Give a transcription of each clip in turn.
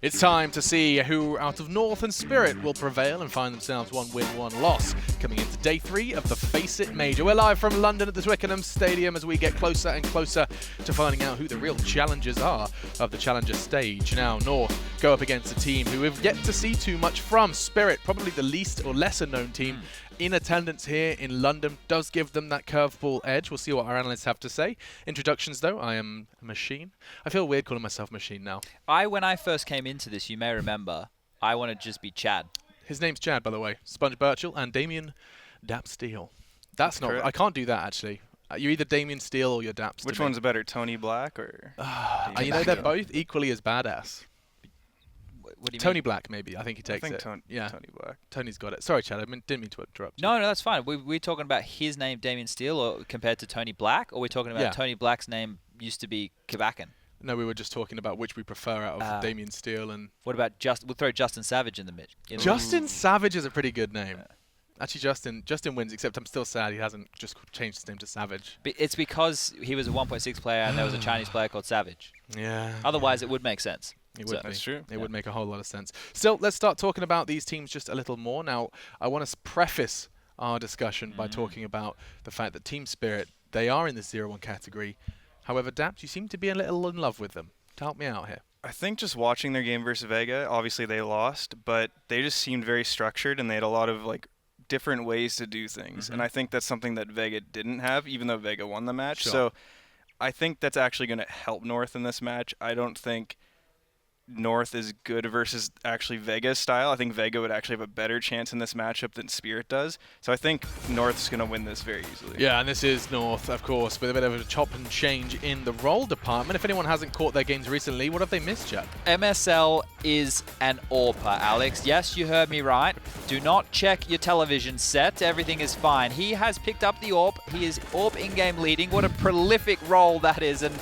It's time to see who out of North and Spirit will prevail and find themselves one win, one loss. Coming into day 3 of the FACEIT Major. We're live from London at the Twickenham Stadium as we get closer and closer to finding out who the real challengers are of the Challenger stage. Now, North go up against a team who we've yet to see too much from. Spirit, probably the least or lesser known team in attendance here in London, does give them that curveball edge. We'll see what our analysts have to say. Introductions, though. I am a machine. I feel weird calling myself Machine now. When I first came into this, you may remember, I wanted to just be Chad. His name's Chad, by the way. Sponge Birchall and Damien Dap Steele. That's not... correct. I can't do that, actually. You're either Damien Steele or you're Daps. Which one's better, Tony Black or... you know, they're both equally as badass. What do you Tony mean? Black, maybe. I think he takes it. Tony Black. Tony's got it. Sorry, Chad. Didn't mean to interrupt you. No, that's fine. We're talking about his name, Damien Steele, or compared to Tony Black, or we're talking about Tony Black's name used to be Kabakan? No, we were just talking about which we prefer out of Damien Steele and... What about we'll throw Justin Savage in the mid. Justin Savage is a pretty good name. Actually, Justin wins, except I'm still sad he hasn't just changed his name to Savage. It's because he was a 1.6 player and there was a Chinese player called Savage. Yeah. Otherwise, it would make sense. It would be. That's true. It would make a whole lot of sense. Still, let's start talking about these teams just a little more. Now, I want to preface our discussion by talking about the fact that Team Spirit, they are in the 0-1 category. However, Daps, you seem to be a little in love with them. Help me out here. I think just watching their game versus Vega, obviously they lost, but they just seemed very structured and they had a lot of different ways to do things. And I think that's something that Vega didn't have, even though Vega won the match. Sure. So I think that's actually going to help North in this match. I don't think North is good versus actually Vega's style. I think Vega would actually have a better chance in this matchup than Spirit does. So I think North's going to win this very easily. Yeah, and this is North, of course, with a bit of a chop and change in the role department. If anyone hasn't caught their games recently, what have they missed, Chad? MSL is an AWPer, Alex. Yes, you heard me right. Do not check your television set. Everything is fine. He has picked up the AWP. He is AWP in-game leading. What a prolific role that is. And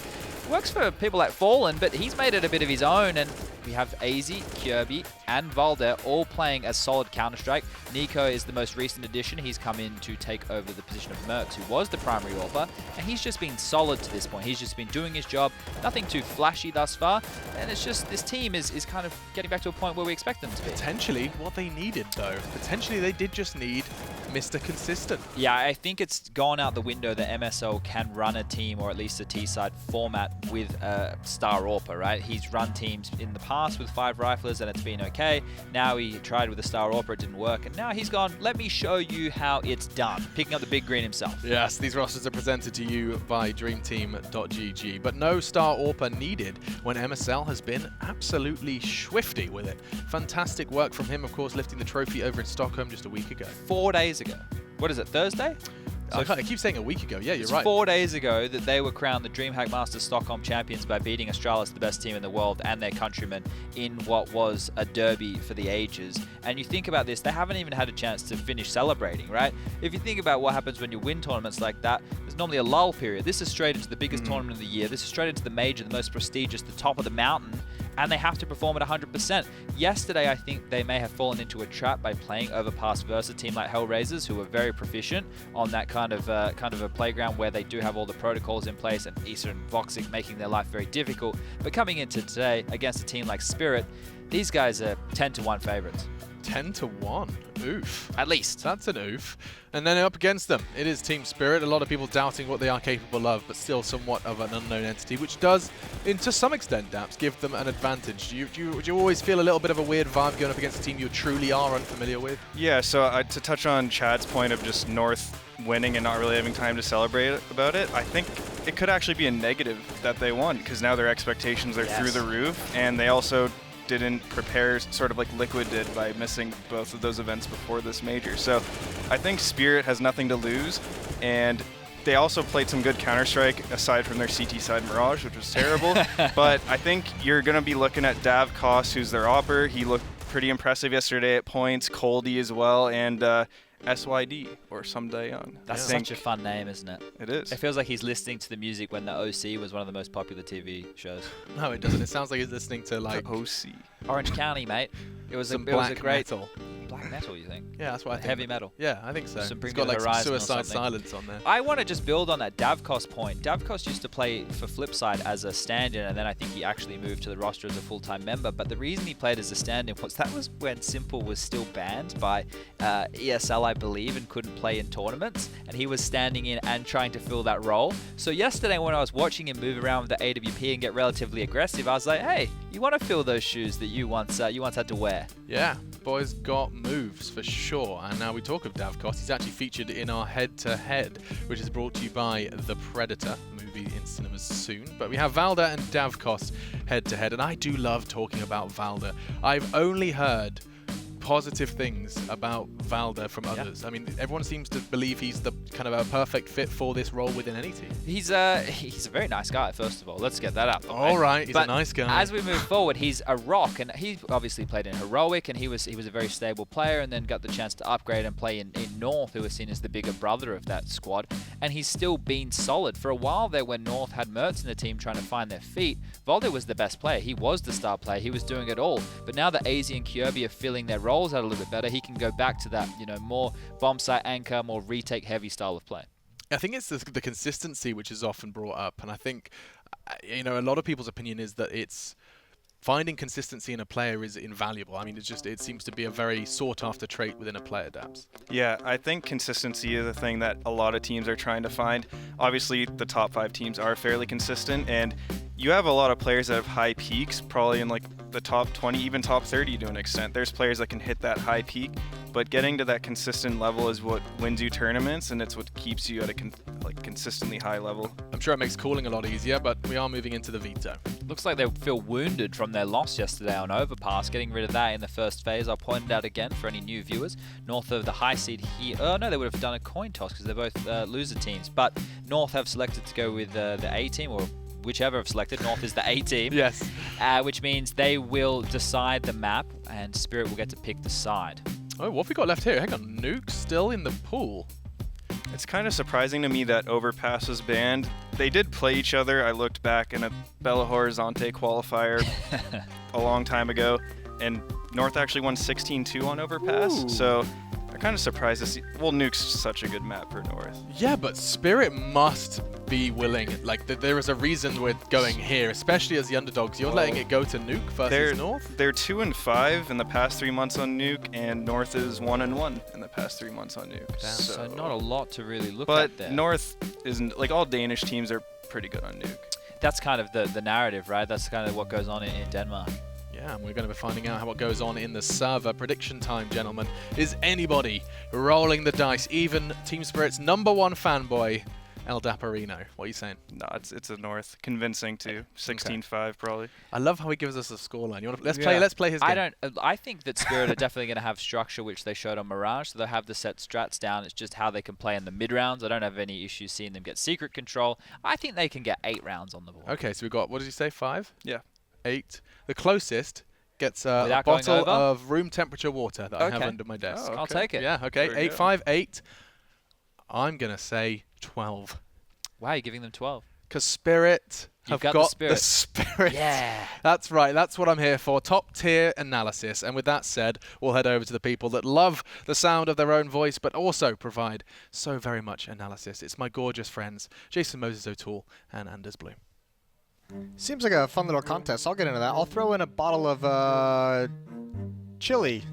works for people like Fallen, but he's made it a bit of his own, and we have AZ, Kirby, and Valder all playing a solid Counter-Strike. Nico is the most recent addition. He's come in to take over the position of Mercs, who was the primary AWPer, and he's just been solid to this point. He's just been doing his job. Nothing too flashy thus far, and it's just this team is kind of getting back to a point where we expect them to be. Potentially what they needed, though. Potentially they did just need Mr. Consistent. Yeah, I think it's gone out the window that MSL can run a team, or at least a T-side format, with a star AWPer, right? He's run teams in the past with 5 riflers and it's been okay. Now he tried with a star AWPer, it didn't work, and now he's gone, let me show you how it's done, picking up the big green himself. Yes, these rosters are presented to you by dreamteam.gg, but no star AWPer needed when MSL has been absolutely swifty with it. Fantastic work from him, of course, lifting the trophy over in Stockholm just a week ago. 4 days ago. What is it, Thursday? I keep saying a week ago. Yeah, you're right. 4 days ago that they were crowned the DreamHack Masters Stockholm champions by beating Astralis, the best team in the world, and their countrymen in what was a derby for the ages. And you think about this, they haven't even had a chance to finish celebrating, right? If you think about what happens when you win tournaments like that, there's normally a lull period. This is straight into the biggest tournament of the year. This is straight into the major, the most prestigious, the top of the mountain, and they have to perform at 100%. Yesterday, I think they may have fallen into a trap by playing Overpass versus a team like Hellraisers, who are very proficient on that kind of a playground where they do have all the protocols in place, and Issa and Voxic making their life very difficult. But coming into today against a team like Spirit, these guys are 10-1 favorites. 10-1. Oof. At least. That's an oof. And then up against them, it is Team Spirit. A lot of people doubting what they are capable of, but still somewhat of an unknown entity, which does, to some extent, Daps, give them an advantage. Do you always feel a little bit of a weird vibe going up against a team you truly are unfamiliar with? Yeah, so to touch on Chad's point of just North winning and not really having time to celebrate about it, I think it could actually be a negative that they won, because now their expectations are through the roof, and they also didn't prepare sort of like Liquid did by missing both of those events before this major. So I think Spirit has nothing to lose, and they also played some good Counter-Strike aside from their CT side Mirage, which was terrible. But I think you're going to be looking at Dav Koss, who's their AWPer. He looked pretty impressive yesterday at points, Coldy as well, and SYD, or Someday Young. That's such a fun name, isn't it? It is. It feels like he's listening to the music when the OC was one of the most popular TV shows. No, it doesn't. It sounds like he's listening to like OC. Orange County, mate. It was some a great metal. Black metal, you think? Yeah, that's what I think. Heavy metal. Yeah, I think so. Some It's Bring got Me the like some Horizon or Suicide something. Silence on there. I want to just build on that Davkos point. Davkos used to play for Flipside as a stand-in, and then I think he actually moved to the roster as a full-time member. But the reason he played as a stand-in was when Simple was still banned by ESL, I believe, and couldn't play in tournaments, and he was standing in and trying to fill that role. So yesterday when I was watching him move around with the AWP and get relatively aggressive, I was like, hey, you want to fill those shoes that you once had to wear. Yeah, boys got moves for sure. And now we talk of Davkos. He's actually featured in our head-to-head, which is brought to you by The Predator, movie in cinemas soon. But we have Valda and Davkos head-to-head, and I do love talking about Valda. I've only heard positive things about Valda from others. I mean, everyone seems to believe he's the kind of a perfect fit for this role within any team. He's a very nice guy, first of all. Let's get that up. All right, he's a nice guy. As we move forward, he's a rock, and he obviously played in Heroic, and he was a very stable player, and then got the chance to upgrade and play in North, who was seen as the bigger brother of that squad, and he's still been solid. For a while there, when North had Mertz in the team trying to find their feet, Valda was the best player. He was the star player. He was doing it all. But now that AZ and Kirby are filling their roles out a little bit better, he can go back to that, more bomb site anchor, more retake heavy style of play. I think it's the consistency which is often brought up, and I think a lot of people's opinion is that it's finding consistency in a player is invaluable. I mean, it seems to be a very sought after trait within a player, Dabs. Yeah, I think consistency is a thing that a lot of teams are trying to find. Obviously, the top 5 teams are fairly consistent, and you have a lot of players that have high peaks, probably in like the top 20, even top 30 to an extent. There's players that can hit that high peak, but getting to that consistent level is what wins you tournaments, and it's what keeps you at a consistently high level. I'm sure it makes calling a lot easier, but we are moving into the veto. Looks like they feel wounded from their loss yesterday on Overpass, getting rid of that in the first phase. I'll point it out again for any new viewers. North of the high seed here. Oh, no, they would have done a coin toss because they're both loser teams. But North have selected to go with the A team, or whichever have selected. North is the A team. Yes. Which means they will decide the map, and Spirit will get to pick the side. Oh, what have we got left here? Hang on, Nuke still in the pool. It's kind of surprising to me that Overpass was banned. They did play each other. I looked back in a Belo Horizonte qualifier a long time ago, and North actually won 16-2 on Overpass. Ooh. So I'm kind of surprised to see. Well, Nuke's such a good map for North. Yeah, but Spirit must be willing. There is a reason we're going here, especially as the underdogs. You're letting it go to Nuke versus North? They're 2-5 in the past 3 months on Nuke, and North is 1-1 in the past 3 months on Nuke. So not a lot to really look but at there. North isn't, all Danish teams are pretty good on Nuke. That's kind of the narrative, right? That's kind of what goes on in Denmark. Yeah, and we're going to be finding out what goes on in the server. Prediction time, gentlemen. Is anybody rolling the dice? Even Team Spirit's #1 fanboy, El Daparino. What are you saying? No, it's a North. Convincing too. 16-5 probably. I love how he gives us a scoreline. Let's play his game. I think that Spirit are definitely going to have structure, which they showed on Mirage. So they'll have the set strats down. It's just how they can play in the mid rounds. I don't have any issues seeing them get secret control. I think they can get 8 rounds on the board. Okay, so we've got, what did you say, 5? Yeah. 8. The closest gets a Without going bottle over? of room temperature water that I have Okay. under my desk. Oh, I'll take it. Yeah, okay. There we 8, go. 5, 8. I'm going to say 12. Why are you giving them 12? Because Spirit You've have got the the spirit. spirit. Yeah. That's right. That's what I'm here for. Top tier analysis. And with that said, we'll head over to the people that love the sound of their own voice, but also provide so very much analysis. It's my gorgeous friends, Jason Moses O'Toole and Anders Blue. Seems like a fun little contest. I'll get into that. I'll throw in a bottle of chili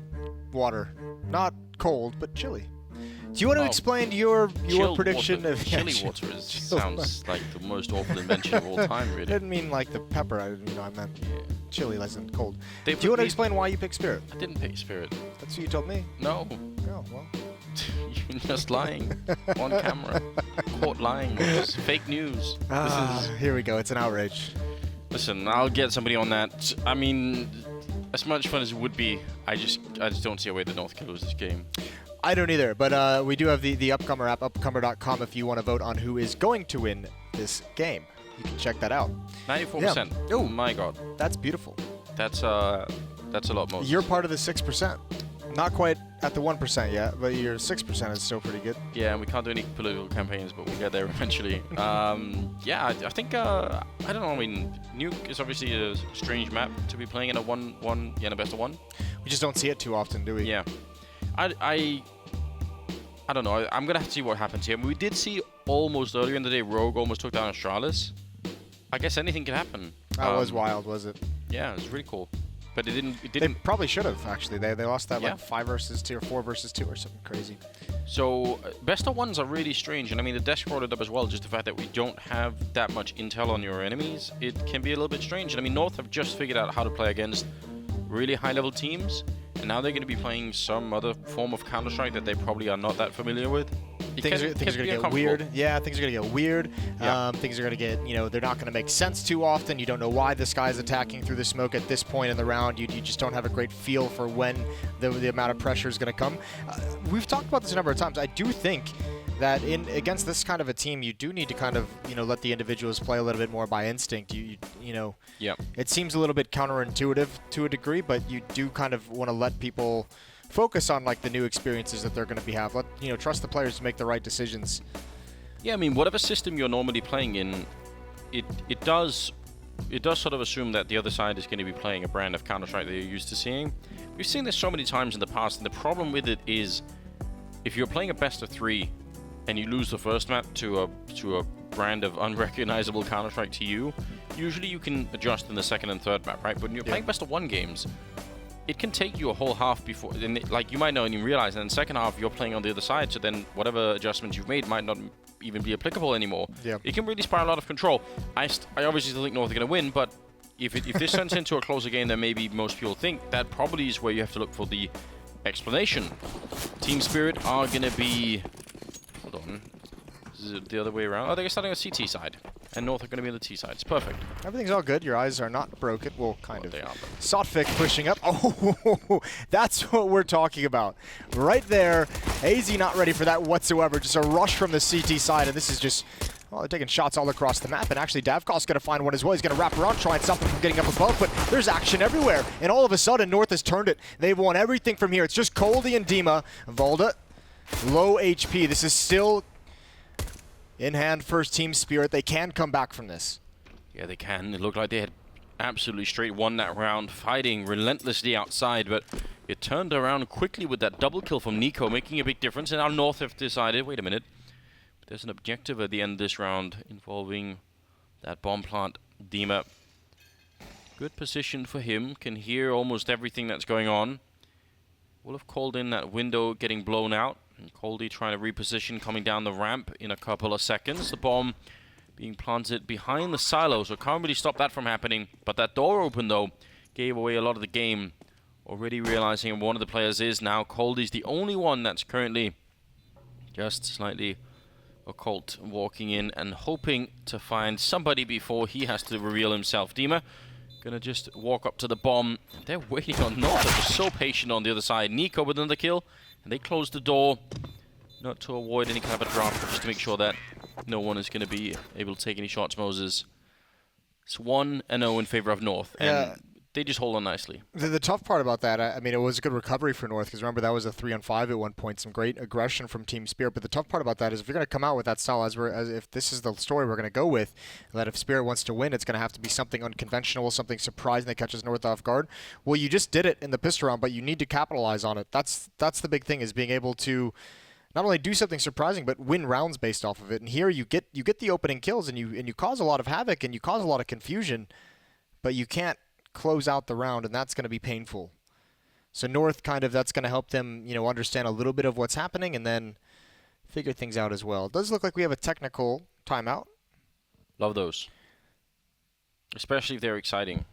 water. Not cold, but chili. Do you want to explain your prediction water. of chili water? Sounds like the most awful invention of all time, I really. didn't mean like the pepper. I meant chili, as in cold. They Do you want to put explain why you picked Spirit? I didn't pick Spirit. That's what you told me. No, Oh, well. you're just lying on camera. Caught lying. This is fake news. Here we go. It's an outrage. Listen, I'll get somebody on that. I mean, as much fun as it would be, I just don't see a way that North can lose this game. I don't either, but we do have the Upcomer app, upcomer.com, if you want to vote on who is going to win this game. You can check that out. 94%. Yeah. Oh my God, That's beautiful. that's a lot more. You're part of the 6%. Not quite at the 1% yet, but your 6% is still pretty good. Yeah, and we can't do any political campaigns, but we'll get there eventually. Yeah, I think, I don't know, I mean, Nuke is obviously a strange map to be playing in a best of one. We just don't see it too often, do we? Yeah. I don't know. I'm gonna have to see what happens here. We did see almost earlier in the day, Rogue almost took down Astralis. I guess anything can happen. That was wild, was it? Yeah, it was really cool. But it didn't. They probably should have, actually. They lost that Yeah. like 5 versus 2 or 4 versus 2 or something crazy. So best of ones are really strange, and I mean the desk brought it up as well. Just the fact that we don't have that much intel on your enemies, it can be a little bit strange. And I mean North have just figured out how to play against really high-level teams, and now they're going to be playing some other form of Counter-Strike that they probably are not that familiar with. Things are going to get weird. Yeah, things are going to get weird. Yeah. Things are going to get, they're not going to make sense too often. You don't know why this guy's attacking through the smoke at this point in the round. You just don't have a great feel for when the amount of pressure is going to come. We've talked about this a number of times. I do think that against this kind of a team, you do need to kind of, let the individuals play a little bit more by instinct. Yeah. It seems a little bit counterintuitive to a degree, but you do kind of want to let people focus on like the new experiences that they're going to have. Trust the players to make the right decisions. Yeah, I mean, whatever system you're normally playing in, it does sort of assume that the other side is going to be playing a brand of Counter-Strike that you're used to seeing. We've seen this so many times in the past, and the problem with it is if you're playing a best of 3 and you lose the first map to a brand of unrecognizable Counter-Strike to you, usually you can adjust in the second and third map, right? But when you're playing best of 1 games, it can take you a whole half before, and like you might not even realize, and in the second half you're playing on the other side, so then whatever adjustments you've made might not even be applicable anymore. Yeah. It can really spiral out of control. I obviously still think North are going to win, but if this turns into a closer game than maybe most people think, that probably is where you have to look for the explanation. Team Spirit are going to be... Hold on. Is it the other way around? Oh, they're starting on CT side. And North are going to be on the T side. It's perfect. Everything's all good. Your eyes are not broken. Well, kind of. They are. Sotfik pushing up. Oh, that's what we're talking about. Right there. AZ not ready for that whatsoever. Just a rush from the CT side. And this is just... Well, they're taking shots all across the map. And actually, Davkov's going to find one as well. He's going to wrap around, try and stop him from getting up above. But there's action everywhere. And all of a sudden, North has turned it. They've won everything from here. It's just Coldy and Dima. Volda, low HP. This is still... in hand, first Team Spirit. They can come back from this. Yeah, they can. It looked like they had absolutely straight won that round, fighting relentlessly outside, but it turned around quickly with that double kill from Nico, making a big difference. And now North have decided, wait a minute, there's an objective at the end of this round involving that bomb plant. Dima, good position for him, can hear almost everything that's going on. Will have called in that window getting blown out. And Coldy trying to reposition, coming down the ramp in a couple of seconds. The bomb being planted behind the silo, so can't really stop that from happening. But that door open, though, gave away a lot of the game. Already realizing one of the players is now Coldy's the only one that's currently just slightly occult, walking in and hoping to find somebody before he has to reveal himself. Dima gonna just walk up to the bomb. They're waiting on North. They're just so patient on the other side. Nico with another kill. And they close the door, not to avoid any kind of a drop, but just to make sure that no one is going to be able to take any shots, Moses. It's 1-0 in favor of North, and they just hold on nicely. The tough part about that, I mean, it was a good recovery for North, because remember, that was a 3-on-5 at one point, some great aggression from Team Spirit. But the tough part about that is if you're going to come out with that style, as if this is the story we're going to go with, that if Spirit wants to win, it's going to have to be something unconventional, something surprising that catches North off guard. Well, you just did it in the pistol round, but you need to capitalize on it. That's the big thing, is being able to not only do something surprising, but win rounds based off of it. And here you get the opening kills, and you cause a lot of havoc, and you cause a lot of confusion, but you can't close out the round, and that's going to be painful. So North that's going to help them, understand a little bit of what's happening and then figure things out as well. It does look like we have a technical timeout. Love those. Especially if they're exciting.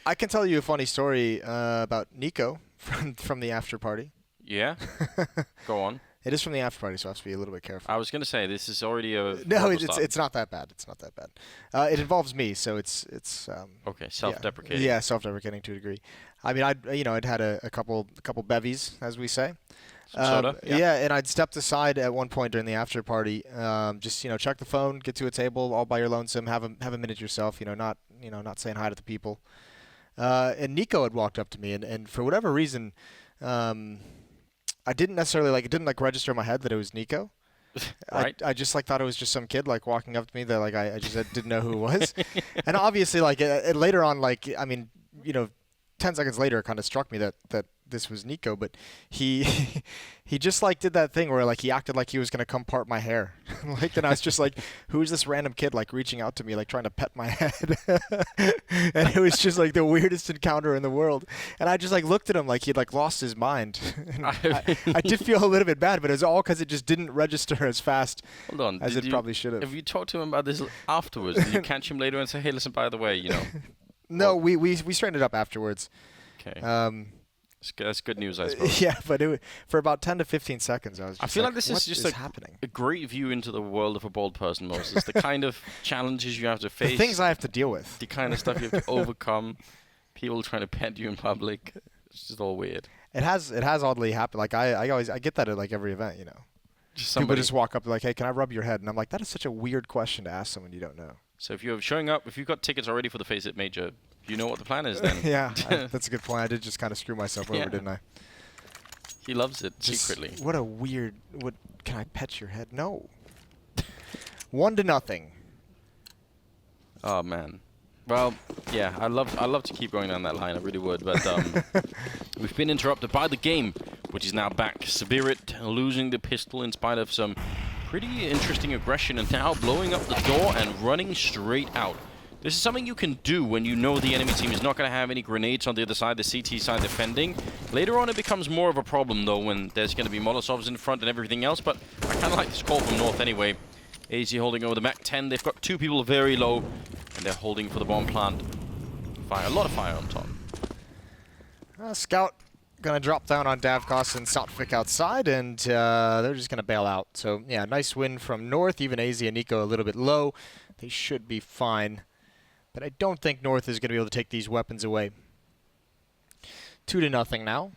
I can tell you a funny story about Nico from the after party. Yeah? Go on. It is from the after party, so I have to be a little bit careful. I was going to say, this is already a... No, it's not that bad. It's not that bad. It involves me, so it's okay, self-deprecating. Yeah, self-deprecating to a degree. I mean, I'd had a couple bevies, as we say. Some soda? Yeah, and I'd stepped aside at one point during the after party. Just check the phone, get to a table all by your lonesome, have a minute yourself. Not saying hi to the people. And Nico had walked up to me, and for whatever reason, I didn't necessarily it didn't register in my head that it was Nico. Right. I just thought it was just some kid walking up to me that I just didn't know who it was. And obviously later on 10 seconds later it kind of struck me that this was Nico, but he he just like did that thing where like he acted like he was gonna come part my hair. Like, and I was just like, who's this random kid like reaching out to me, like trying to pet my head? And it was just like the weirdest encounter in the world. And I just like looked at him like he'd like lost his mind. And I did feel a little bit bad, but it was all because it just didn't register as fast as it probably should have. Have you talked to him about this afterwards? Did you catch him later and say, hey, listen, by the way, you know? No, we straightened it up afterwards. Okay. That's good news, I suppose. Yeah, but for about 10 to 15 seconds, I was just I feel like this is just happening? A great view into the world of a bald person, Moses. The kind of challenges you have to face. The things I have to deal with. The kind of stuff you have to overcome. People trying to pet you in public. It's just all weird. It has oddly happened. Like I get that at like every event, you know. People just walk up like, hey, can I rub your head? And I'm like, that is such a weird question to ask someone you don't know. So if you're showing up, if you've got tickets already for the FACEIT Major, you know what the plan is then. Yeah, that's a good point. I did just kind of screw myself over, didn't I? He loves it just secretly. What a weird. What? Can I pet your head? No. 1-0. Oh man. Well, yeah, I love to keep going down that line. I really would, but we've been interrupted by the game, which is now back. Spirit losing the pistol in spite of some pretty interesting aggression, and now blowing up the door and running straight out. This is something you can do when you know the enemy team is not going to have any grenades on the other side, the CT side defending. Later on, it becomes more of a problem, though, when there's going to be Molotovs in front and everything else, but I kind of like this call from North anyway. AZ holding over the Mac-10. They've got 2 people very low, and they're holding for the bomb plant. Fire, a lot of fire on top. Scout going to drop down on Davkos and Sotfik outside, and they're just going to bail out. So, yeah, nice win from North. Even AZ and Nico a little bit low. They should be fine. But I don't think North is going to be able to take these weapons away. 2-0 now.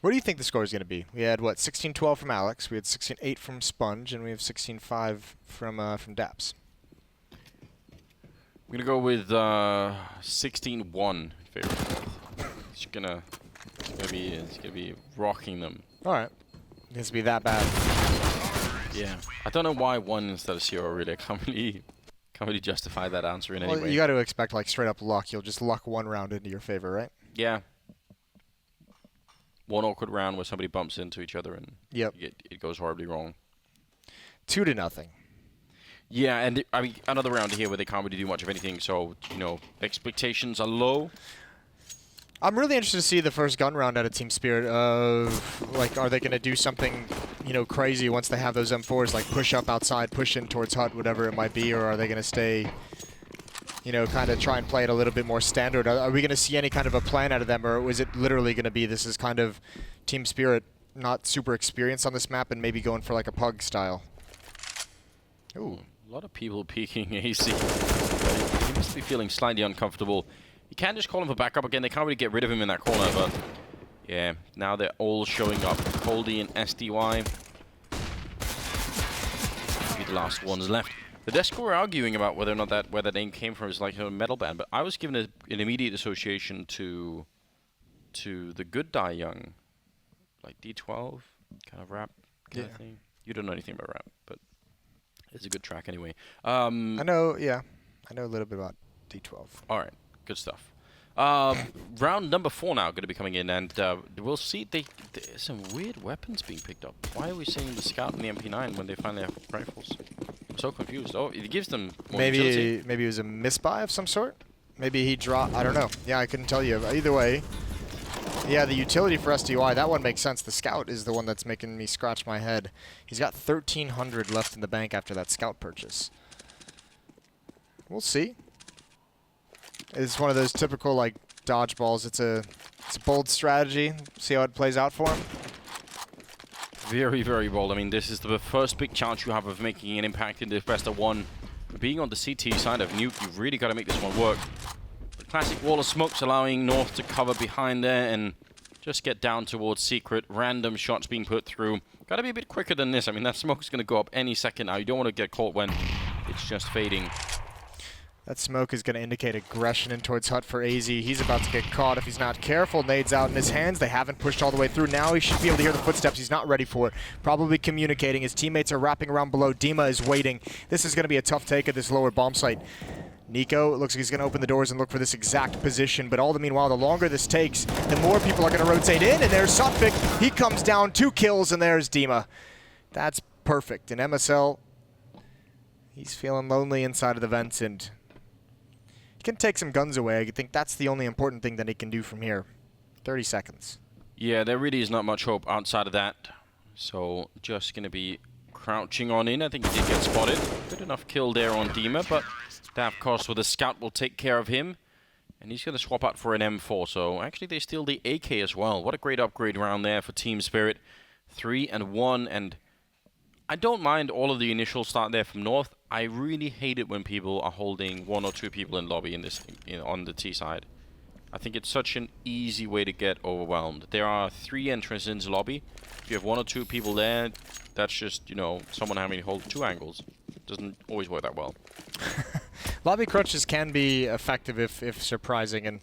What do you think the score is going to be? We had, what, 16-12 from Alex. We had 16-8 from Sponge, and we have 16-5 from Daps. I'm going to go with 16-1 favor. It's gonna be rocking them. All right. It's going to be that bad. Yeah. I don't know why 1 instead of 0, really. I can't really justify that answer in any way. You got to expect like straight up luck. You'll just luck 1 round into your favor, right? Yeah. 1 awkward round where somebody bumps into each other and it goes horribly wrong. 2-0. Yeah, and I mean another round here where they can't really do much of anything. So expectations are low. I'm really interested to see the first gun round out of Team Spirit of, like, are they going to do something, crazy once they have those M4s, like push up outside, push in towards hut, whatever it might be, or are they going to stay, kind of try and play it a little bit more standard? Are we going to see any kind of a plan out of them, or was it literally going to be this is kind of Team Spirit not super experienced on this map and maybe going for like a pug style? Ooh, a lot of people peeking AC. He must be feeling slightly uncomfortable. You can't just call him for backup again. They can't really get rid of him in that corner, but yeah, now they're all showing up. Coldy and SDY. Maybe the last ones left. The desk were arguing about whether or not where that name came from is like a metal band, but I was given an immediate association to the Good Die Young, like D12 kind of rap kind of thing. You don't know anything about rap, but it's a good track anyway. I know a little bit about D12. All right. Good stuff. Round number 4 now going to be coming in, and we'll see. There's some weird weapons being picked up. Why are we seeing the Scout and the MP9 when they finally have rifles? I'm so confused. Oh, it gives them more utility. Maybe it was a misbuy of some sort? Maybe he dropped... I don't know. Yeah, I couldn't tell you. Either way, yeah, the utility for SDY, that one makes sense. The Scout is the one that's making me scratch my head. He's got 1,300 left in the bank after that Scout purchase. We'll see. It's one of those typical like dodgeballs. It's a bold strategy. See how it plays out for him. Very, very bold. I mean, this is the first big chance you have of making an impact in this best of 1. Being on the CT side of Nuke, you've really got to make this one work. The classic wall of smokes allowing North to cover behind there and just get down towards Secret. Random shots being put through. Got to be a bit quicker than this. I mean, that smoke's going to go up any second now. You don't want to get caught when it's just fading. That smoke is going to indicate aggression in towards hut for AZ. He's about to get caught if he's not careful. Nades out in his hands. They haven't pushed all the way through. Now he should be able to hear the footsteps. He's not ready for it. Probably communicating. His teammates are wrapping around below. Dima is waiting. This is going to be a tough take at this lower bomb site. Nico, it looks like he's going to open the doors and look for this exact position, but all the meanwhile, the longer this takes, the more people are going to rotate in, and there's Sotvic. He comes down, 2 kills, and there's Dima. That's perfect. And MSL, he's feeling lonely inside of the vents, and he can take some guns away. I think that's the only important thing that he can do from here. 30 seconds. Yeah, there really is not much hope outside of that. So just going to be crouching on in. I think he did get spotted. Good enough kill there on Dima, but that, of course, with the scout will take care of him. And he's going to swap out for an M4. So actually, they steal the AK as well. What a great upgrade round there for Team Spirit. 3-1. And I don't mind all of the initial start there from North. I really hate it when people are holding 1 or 2 people in lobby in this on the T side. I think it's such an easy way to get overwhelmed. There are 3 entrants into lobby. If you have 1 or 2 people there, that's just, you know, someone having to hold 2 angles. Doesn't always work that well. Lobby crutches can be effective if surprising, and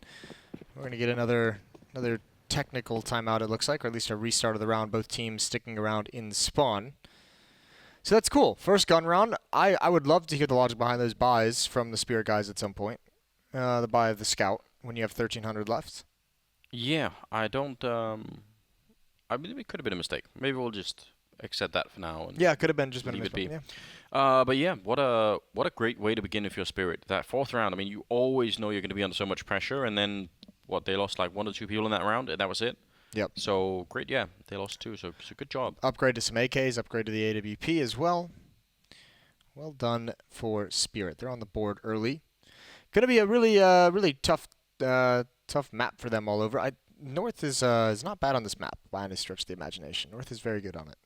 we're going to get another technical timeout, it looks like, or at least a restart of the round. Both teams sticking around in spawn. So that's cool. First gun round. I would love to hear the logic behind those buys from the Spirit guys at some point. The buy of the Scout when you have 1,300 left. Yeah, I don't... I believe it could have been a mistake. Maybe we'll just accept that for now. And yeah, it could have been just been a mistake. Yeah. But yeah, what a great way to begin with your Spirit. That 4th round, I mean, you always know you're going to be under so much pressure, and then, they lost like 1 or 2 people in that round, and that was it. Yep. So, great, yeah. They lost 2, so good job. Upgrade to some AKs, upgrade to the AWP as well. Well done for Spirit. They're on the board early. Going to be a really tough map for them all over. North is not bad on this map by any stretch of the imagination. North is very good on it.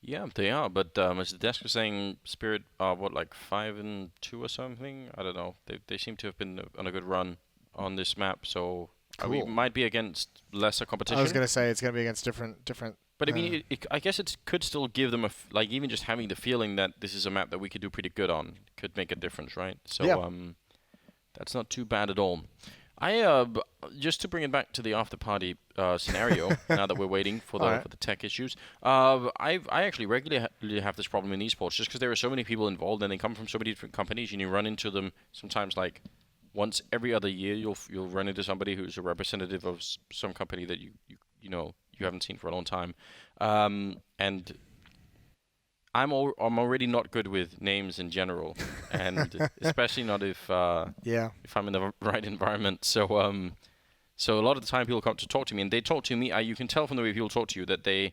Yeah, they are. But as the desk was saying, Spirit are like 5-2 or something. I don't know. They seem to have been on a good run on this map. So cool. We might be against lesser competition. I was gonna say it's gonna be against different. But I mean, I guess it could still give them even just having the feeling that this is a map that we could do pretty good on could make a difference, right? So yeah. That's not too bad at all. Just to bring it back to the after party scenario, now that we're waiting for the tech issues, I actually regularly have this problem in esports just because there are so many people involved and they come from so many different companies, and you run into them sometimes like once every other year. You'll run into somebody who's a representative of some company that you haven't seen for a long time, and I'm already not good with names in general, and especially not if I'm in the right environment. So a lot of the time people come to talk to me, and they talk to me. You can tell from the way people talk to you that they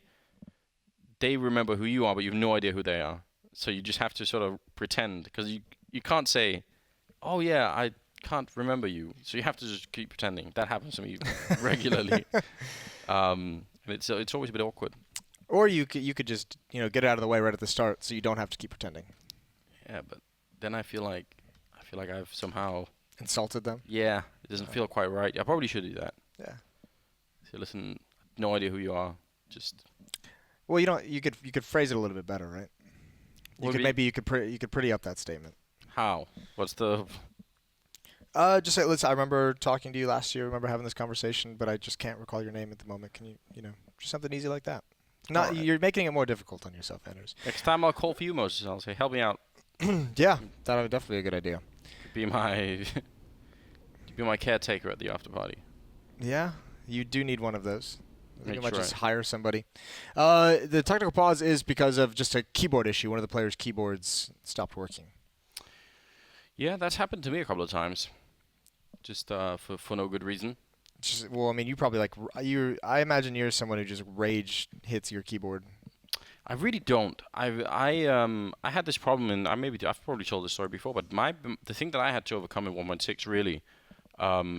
remember who you are, but you have no idea who they are. So you just have to sort of pretend, because you can't say, "Oh yeah, I can't remember you." So you have to just keep pretending. That happens to me regularly, and it's always a bit awkward. Or you could just get it out of the way right at the start, so you don't have to keep pretending. Yeah, but then I feel like I've somehow insulted them. Yeah, it doesn't feel quite right. I probably should do that. Yeah. So listen, no idea who you are. Just. Well, you could phrase it a little bit better, right? You could pretty up that statement. How? What's the? Just say, listen, I remember talking to you last year. I remember having this conversation, but I just can't recall your name at the moment. Can you just something easy like that? Right. You're making it more difficult on yourself, Anders. Next time I'll call for you, Moses. I'll say, help me out. Yeah, that would definitely be a good idea. Be my caretaker at the after party. Yeah, you do need one of those. You might just hire somebody. The technical pause is because of just a keyboard issue. One of the players' keyboards stopped working. Yeah, that's happened to me a couple of times. Just for no good reason. Well, I mean, you probably I imagine you're someone who just rage hits your keyboard. I really don't. I had this problem, and I've probably told this story before, but the thing that I had to overcome in 1.6 really,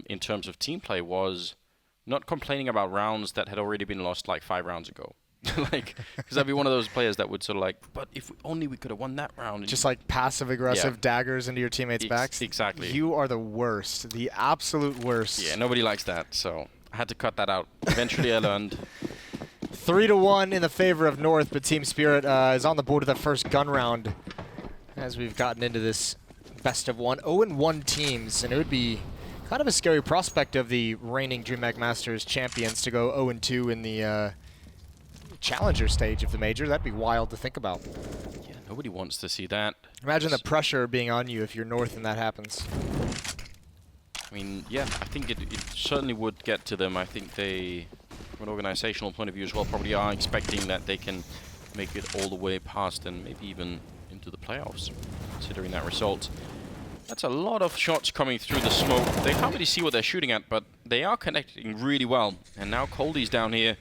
in terms of team play, was not complaining about rounds that had already been lost like 5 rounds ago. Because I'd be one of those players that would sort of but if only we could have won that round. Just like passive-aggressive daggers into your teammates' backs? Exactly. You are the worst. The absolute worst. Yeah, nobody likes that, so I had to cut that out. Eventually I learned. 3-1 in the favor of North, but Team Spirit is on the board of that first gun round as we've gotten into this best of 1. 0-1 teams, and it would be kind of a scary prospect of the reigning DreamHack Masters champions to go 0-2 in the Challenger stage of the Major. That'd be wild to think about. Yeah, Nobody wants to see that. Imagine the pressure being on you if you're North and that happens. I mean, yeah, I think it certainly would get to them. I think they, from an organizational point of view as well, probably are expecting that they can make it all the way past and maybe even into the playoffs, considering that result. That's a lot of shots coming through the smoke. They can't really see what they're shooting at, but they are connecting really well. And now Coldy's down here,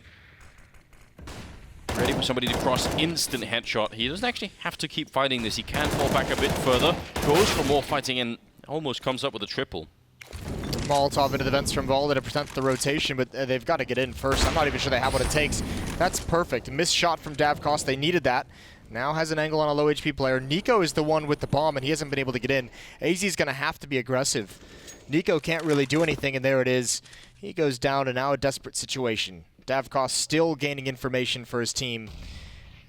ready for somebody to cross. Instant headshot. He doesn't actually have to keep fighting this. He can fall back a bit further. Goes for more fighting and almost comes up with a triple. Molotov into the vents from Volda to prevent the rotation, but they've got to get in first. I'm not even sure they have what it takes. That's perfect. Missed shot from Davkos. They needed that. Now has an angle on a low HP player. Nico is the one with the bomb, and he hasn't been able to get in. AZ's going to have to be aggressive. Nico can't really do anything, and there it is. He goes down, and now a desperate situation. Davkos still gaining information for his team.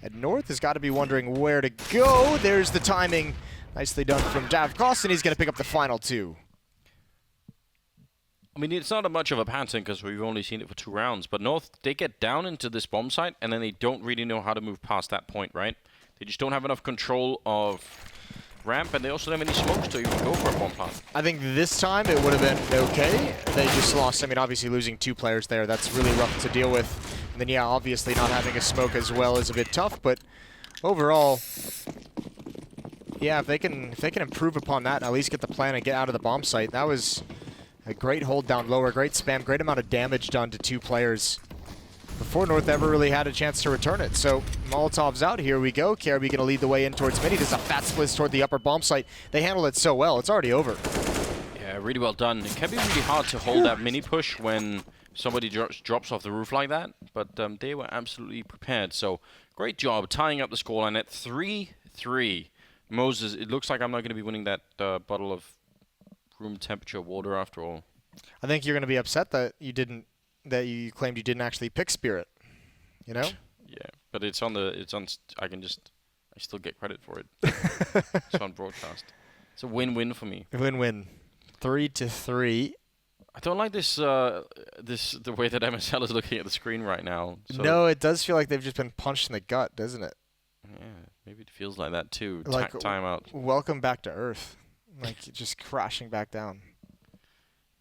And North has got to be wondering where to go. There's the timing. Nicely done from Davkos, and he's going to pick up the final 2. I mean, it's not much of a pattern because we've only seen it for 2 rounds, but North, they get down into this bomb site and then they don't really know how to move past that point, right? They just don't have enough control of ramp, and they also don't have any smokes to even go for a bomb plant. I think this time it would have been okay. They just lost. I mean, obviously losing 2 players there, that's really rough to deal with. And then, yeah, obviously not having a smoke as well is a bit tough, but overall, yeah, if they can improve upon that and at least get the plan and get out of the bomb site, that was a great hold down lower, great spam, great amount of damage done to 2 players before North ever really had a chance to return it. So Molotov's out, here we go. KRB going to lead the way in towards mini. There's a fat split toward the upper bomb site. They handle it so well, it's already over. Yeah, really well done. It can be really hard to hold that mini push when somebody drops off the roof like that, but they were absolutely prepared. So great job tying up the scoreline at 3-3. Moses, it looks like I'm not going to be winning that bottle of room temperature water after all. I think you're going to be upset that you claimed you didn't actually pick Spirit, you know? Yeah, but I still get credit for it. It's on broadcast. It's a win-win for me. Win-win. 3-3. I don't like this the way that MSL is looking at the screen right now. So no, it does feel like they've just been punched in the gut, doesn't it? Yeah, maybe it feels like that too. Like Timeout. Welcome back to Earth. Like just crashing back down.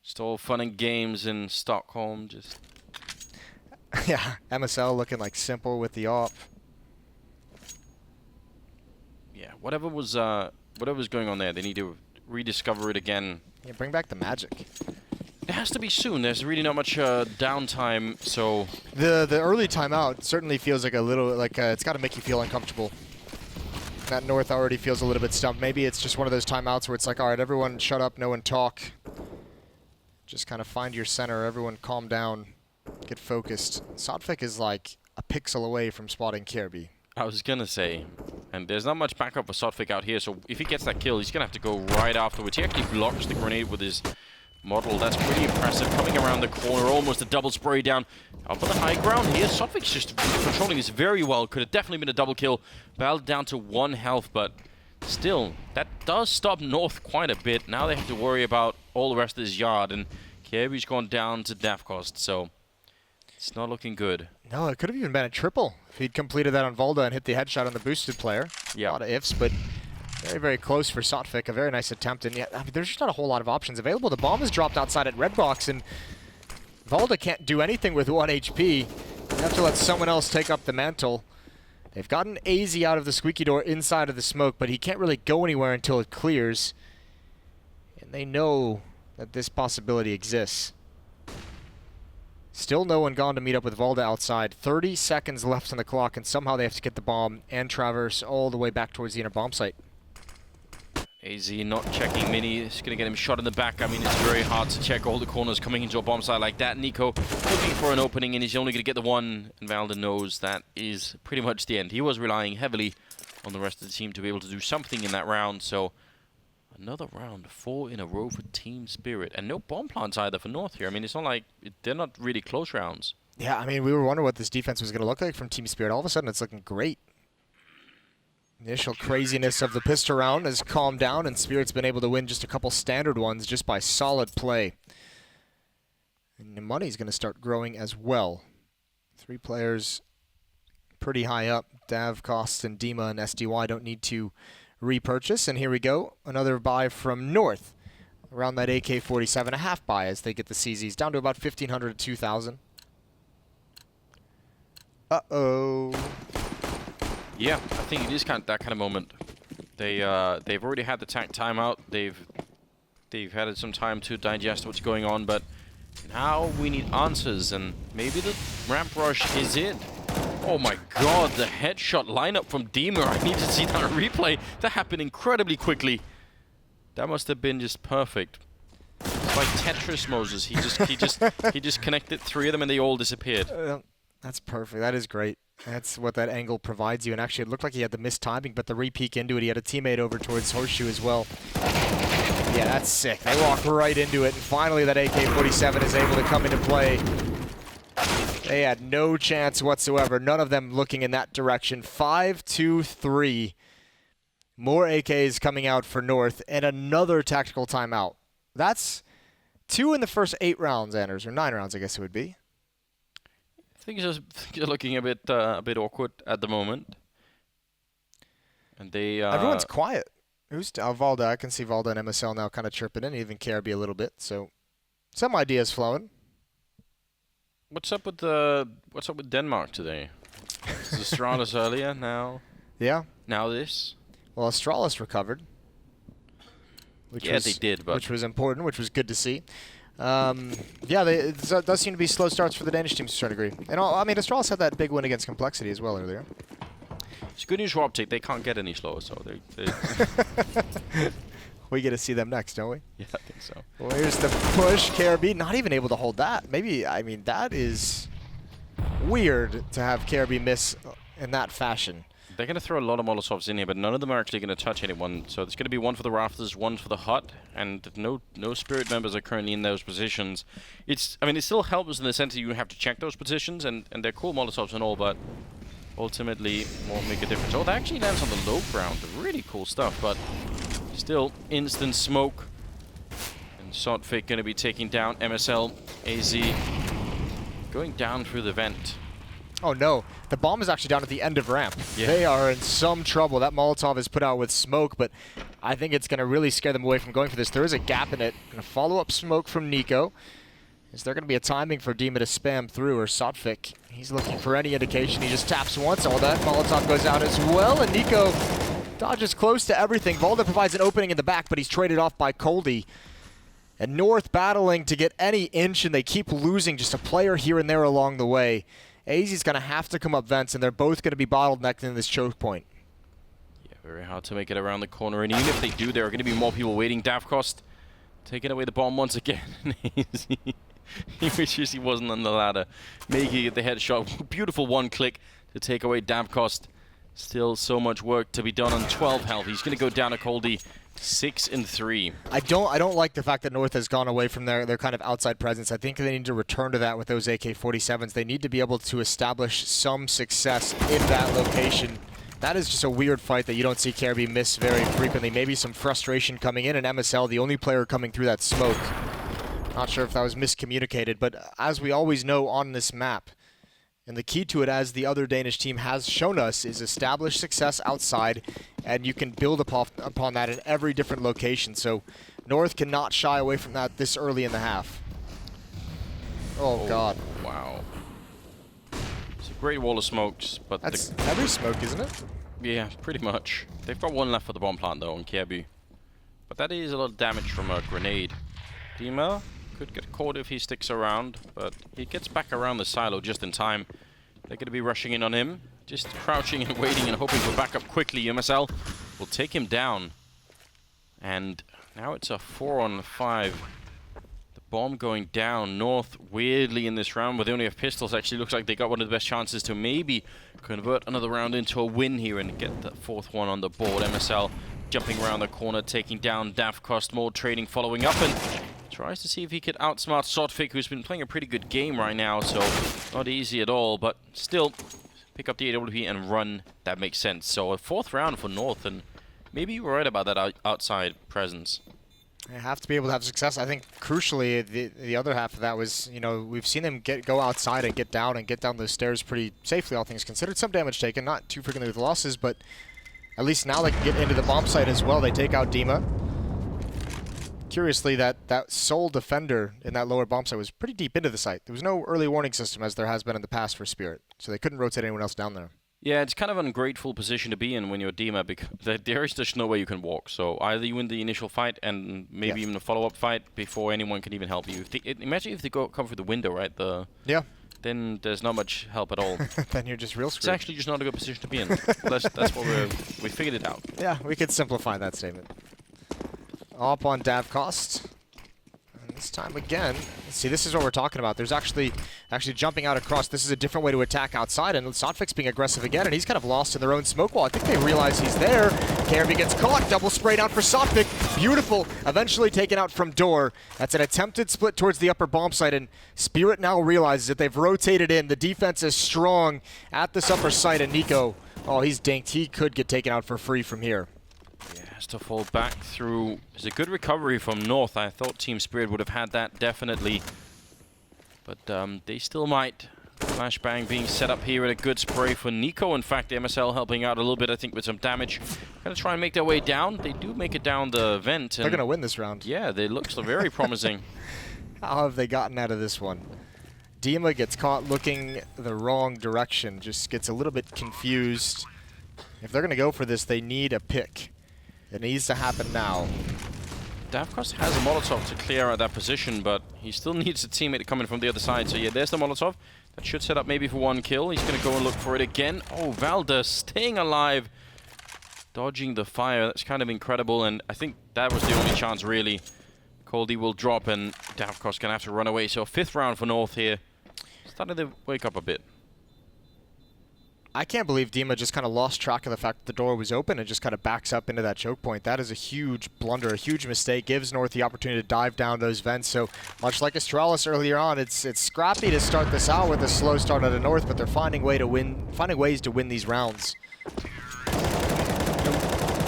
Just all fun and games in Stockholm. Just yeah, MSL looking like simple with the AWP. Yeah, whatever was going on there, they need to rediscover it again. Yeah, bring back the magic. It has to be soon. There's really not much downtime, so the early timeout certainly feels like a little like it's got to make you feel uncomfortable. That North already feels a little bit stumped. Maybe it's just one of those timeouts where it's like, all right, everyone shut up, no one talk. Just kind of find your center. Everyone calm down, get focused. Sotfik is like a pixel away from spotting KRB. I was gonna say, and there's not much backup for Sotfik out here, so if he gets that kill, he's gonna have to go right afterwards. He actually blocks the grenade with his model. That's pretty impressive. Coming around the corner, almost a double spray down. Up on the high ground here, Sotfik's just controlling this very well. Could have definitely been a double kill. Battle down to 1 health, but still, that does stop North quite a bit. Now they have to worry about all the rest of his yard, and KRB's gone down to Davkos, so it's not looking good. No, it could have even been a triple if he'd completed that on Volda and hit the headshot on the boosted player. Yeah. A lot of ifs, but very, very close for Sotfik. A very nice attempt, and yeah, I mean, there's just not a whole lot of options available. The bomb is dropped outside at red box, and Volda can't do anything with 1 HP. You have to let someone else take up the mantle. They've gotten AZ out of the squeaky door inside of the smoke, but he can't really go anywhere until it clears. And they know that this possibility exists. Still no one gone to meet up with Volda outside. 30 seconds left on the clock, and somehow they have to get the bomb and traverse all the way back towards the inner bomb site. AZ not checking Mini. It's going to get him shot in the back. I mean, it's very hard to check all the corners coming into a bomb site like that. Nico looking for an opening, and he's only going to get the one. And Valda knows that is pretty much the end. He was relying heavily on the rest of the team to be able to do something in that round. So another round, 4 in a row for Team Spirit. And no bomb plants either for North here. I mean, it's not like they're not really close rounds. Yeah, I mean, we were wondering what this defense was going to look like from Team Spirit. All of a sudden, it's looking great. Initial craziness of the pistol round has calmed down, and Spirit's been able to win just a couple standard ones just by solid play. And the money's going to start growing as well. 3 players pretty high up. Dav, Cost, and Dima and SDY don't need to repurchase. And here we go. Another buy from North. Around that AK-47, a half buy as they get the CZs down to about 1,500 to 2,000. Uh-oh. Yeah, I think it is that kind of moment. They've already had the tank timeout. They've had some time to digest what's going on, but now we need answers, and maybe the ramp rush is it. Oh my god, the headshot lineup from Dima. I need to see that replay. That happened incredibly quickly. That must have been just perfect. It's like Tetris, Moses. He just connected 3 of them and they all disappeared. That's perfect. That is great. That's what that angle provides you. And actually, it looked like he had the missed timing, but the re-peek into it, he had a teammate over towards Horseshoe as well. Yeah, that's sick. They walk right into it, and finally that AK-47 is able to come into play. They had no chance whatsoever. None of them looking in that direction. 5-2-3. More AKs coming out for North, and another tactical timeout. That's 2 in the first 8 rounds, Anders, or 9 rounds, I guess it would be. Things are looking a bit awkward at the moment. And they everyone's quiet. Who's Valda? I can see Valda and MSL now kind of chirping in, even KRB a little bit. So some ideas flowing. What's up with Denmark today? Was Astralis earlier? Now. Yeah. Now this. Well, Astralis recovered. Yeah, they did, but which was important, which was good to see. Yeah, it does seem to be slow starts for the Danish teams to a certain degree. And I mean, Astralis had that big win against Complexity as well earlier. It's good news for Optic. They can't get any slower, so they we get to see them next, don't we? Yeah, I think so. Well, here's the push. KRB not even able to hold that. Maybe, I mean, that is weird to have KRB miss in that fashion. They're going to throw a lot of Molotovs in here, but none of them are actually going to touch anyone. So there's going to be one for the rafters, one for the hut, and no Spirit members are currently in those positions. I mean, it still helps in the sense that you have to check those positions, and they're cool Molotovs and all, but ultimately won't make a difference. Oh, that actually lands on the low ground. Really cool stuff, but still instant smoke. And Sotfik going to be taking down MSL, AZ, going down through the vent. Oh no, the bomb is actually down at the end of ramp. Yeah. They are in some trouble. That Molotov is put out with smoke, but I think it's going to really scare them away from going for this. There is a gap in it. Going to follow up smoke from Nico. Is there going to be a timing for Dima to spam through, or Sotfik? He's looking for any indication. He just taps once. Oh, that Molotov goes out as well, and Nico dodges close to everything. Valda provides an opening in the back, but he's traded off by Coldy. And North battling to get any inch, and they keep losing just a player here and there along the way. AZ's going to have to come up vents, and they're both going to be bottlenecked in this choke point. Yeah, very hard to make it around the corner, and even if they do, there are going to be more people waiting. Davkost taking away the bomb once again. He wishes he wasn't on the ladder. Making the headshot. Beautiful one click to take away Davkost. Still so much work to be done on 12 health. He's going to go down to Coldy. 6-3. I don't like the fact that North has gone away from their kind of outside presence. I think they need to return to that with those AK-47s. They need to be able to establish some success in that location. That is just a weird fight that you don't see KRB miss very frequently. Maybe some frustration coming in, and MSL, the only player coming through that smoke. Not sure if that was miscommunicated, but as we always know on this map, and the key to it, as the other Danish team has shown us, is establish success outside, and you can build upon that in every different location. So North cannot shy away from that this early in the half. Oh God. Wow. It's a great wall of smokes, but that's every smoke, isn't it? Yeah, pretty much. They've got one left for the bomb plant, though, on KRB. But that is a lot of damage from a grenade. Dima could get caught if he sticks around, but he gets back around the silo just in time. They're going to be rushing in on him, just crouching and waiting and hoping for backup quickly. MSL will take him down. And now it's a 4-on-5. The bomb going down. North, weirdly in this round, with only have pistols, actually looks like they got one of the best chances to maybe convert another round into a win here and get the 4th one on the board. MSL jumping around the corner, taking down Davkost. More trading following up, and tries to see if he could outsmart Sotfik, who's been playing a pretty good game right now, so not easy at all, but still pick up the AWP and run. That makes sense. So a 4th round for North, and maybe you were right about that outside presence. They have to be able to have success. I think crucially, the other half of that was, you know, we've seen them go outside and get down those stairs pretty safely, all things considered. Some damage taken, not too frequently with losses, but at least now they can get into the bomb site as well. They take out Dima. Curiously, that sole defender in that lower bomb site was pretty deep into the site. There was no early warning system as there has been in the past for Spirit, so they couldn't rotate anyone else down there. Yeah, it's kind of an ungrateful position to be in when you're Dima, because there is just no way you can walk. So either you win the initial fight and maybe even a follow-up fight before anyone can even help you. Imagine if they come through the window, right? Then there's not much help at all. Then you're just real screwed. It's actually just not a good position to be in. That's what we figured it out. Yeah, we could simplify that statement. Up on Dav Cost. And this time again, see, this is what we're talking about. There's actually jumping out across. This is a different way to attack outside, and Sotvik's being aggressive again, and he's kind of lost in their own smoke wall. I think they realize he's there. KRB gets caught. Double sprayed out for Sotvik. Beautiful. Eventually taken out from door. That's an attempted split towards the upper bomb site, and Spirit now realizes that they've rotated in. The defense is strong at this upper site, and Nico, oh, he's dinked. He could get taken out for free from here. Has to fall back through. It's a good recovery from North. I thought Team Spirit would have had that, definitely. But they still might. Flashbang being set up here at a good spray for Nico. In fact, MSL helping out a little bit, I think, with some damage. Going to try and make their way down. They do make it down the vent. They're going to win this round. Yeah, they look very promising. How have they gotten out of this one? Dima gets caught looking the wrong direction. Just gets a little bit confused. If they're going to go for this, they need a pick. It needs to happen now. Davkos has a Molotov to clear out that position, but he still needs a teammate coming from the other side. So yeah, there's the Molotov. That should set up maybe for one kill. He's going to go and look for it again. Oh, Valda staying alive, dodging the fire. That's kind of incredible, and I think that was the only chance, really. Coldy will drop, and Davkos going to have to run away. So a 5th round for North here. Started to wake up a bit. I can't believe Dima just kind of lost track of the fact that the door was open and just kind of backs up into that choke point. That is a huge blunder, a huge mistake. Gives North the opportunity to dive down those vents. So much like Astralis earlier on, it's scrappy to start this out with a slow start out of North, but they're finding ways to win these rounds.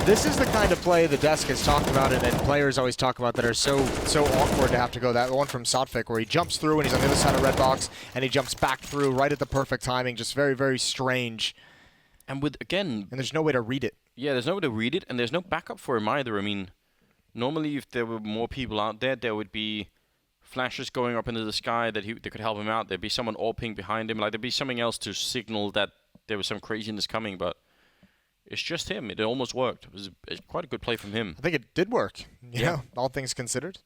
This is the kind of play the desk has talked about and players always talk about that are so awkward to have to go. That one from Sotvik where he jumps through and he's on the other side of red box and he jumps back through right at the perfect timing. Just very, very strange. And and there's no way to read it. Yeah, there's no way to read it, and there's no backup for him either. I mean, normally if there were more people out there, there would be flashes going up into the sky that could help him out. There'd be someone AWPing behind him. Like there'd be something else to signal that there was some craziness coming, but it's just him. It almost worked. It was quite a good play from him. I think it did work. Yeah, all things considered.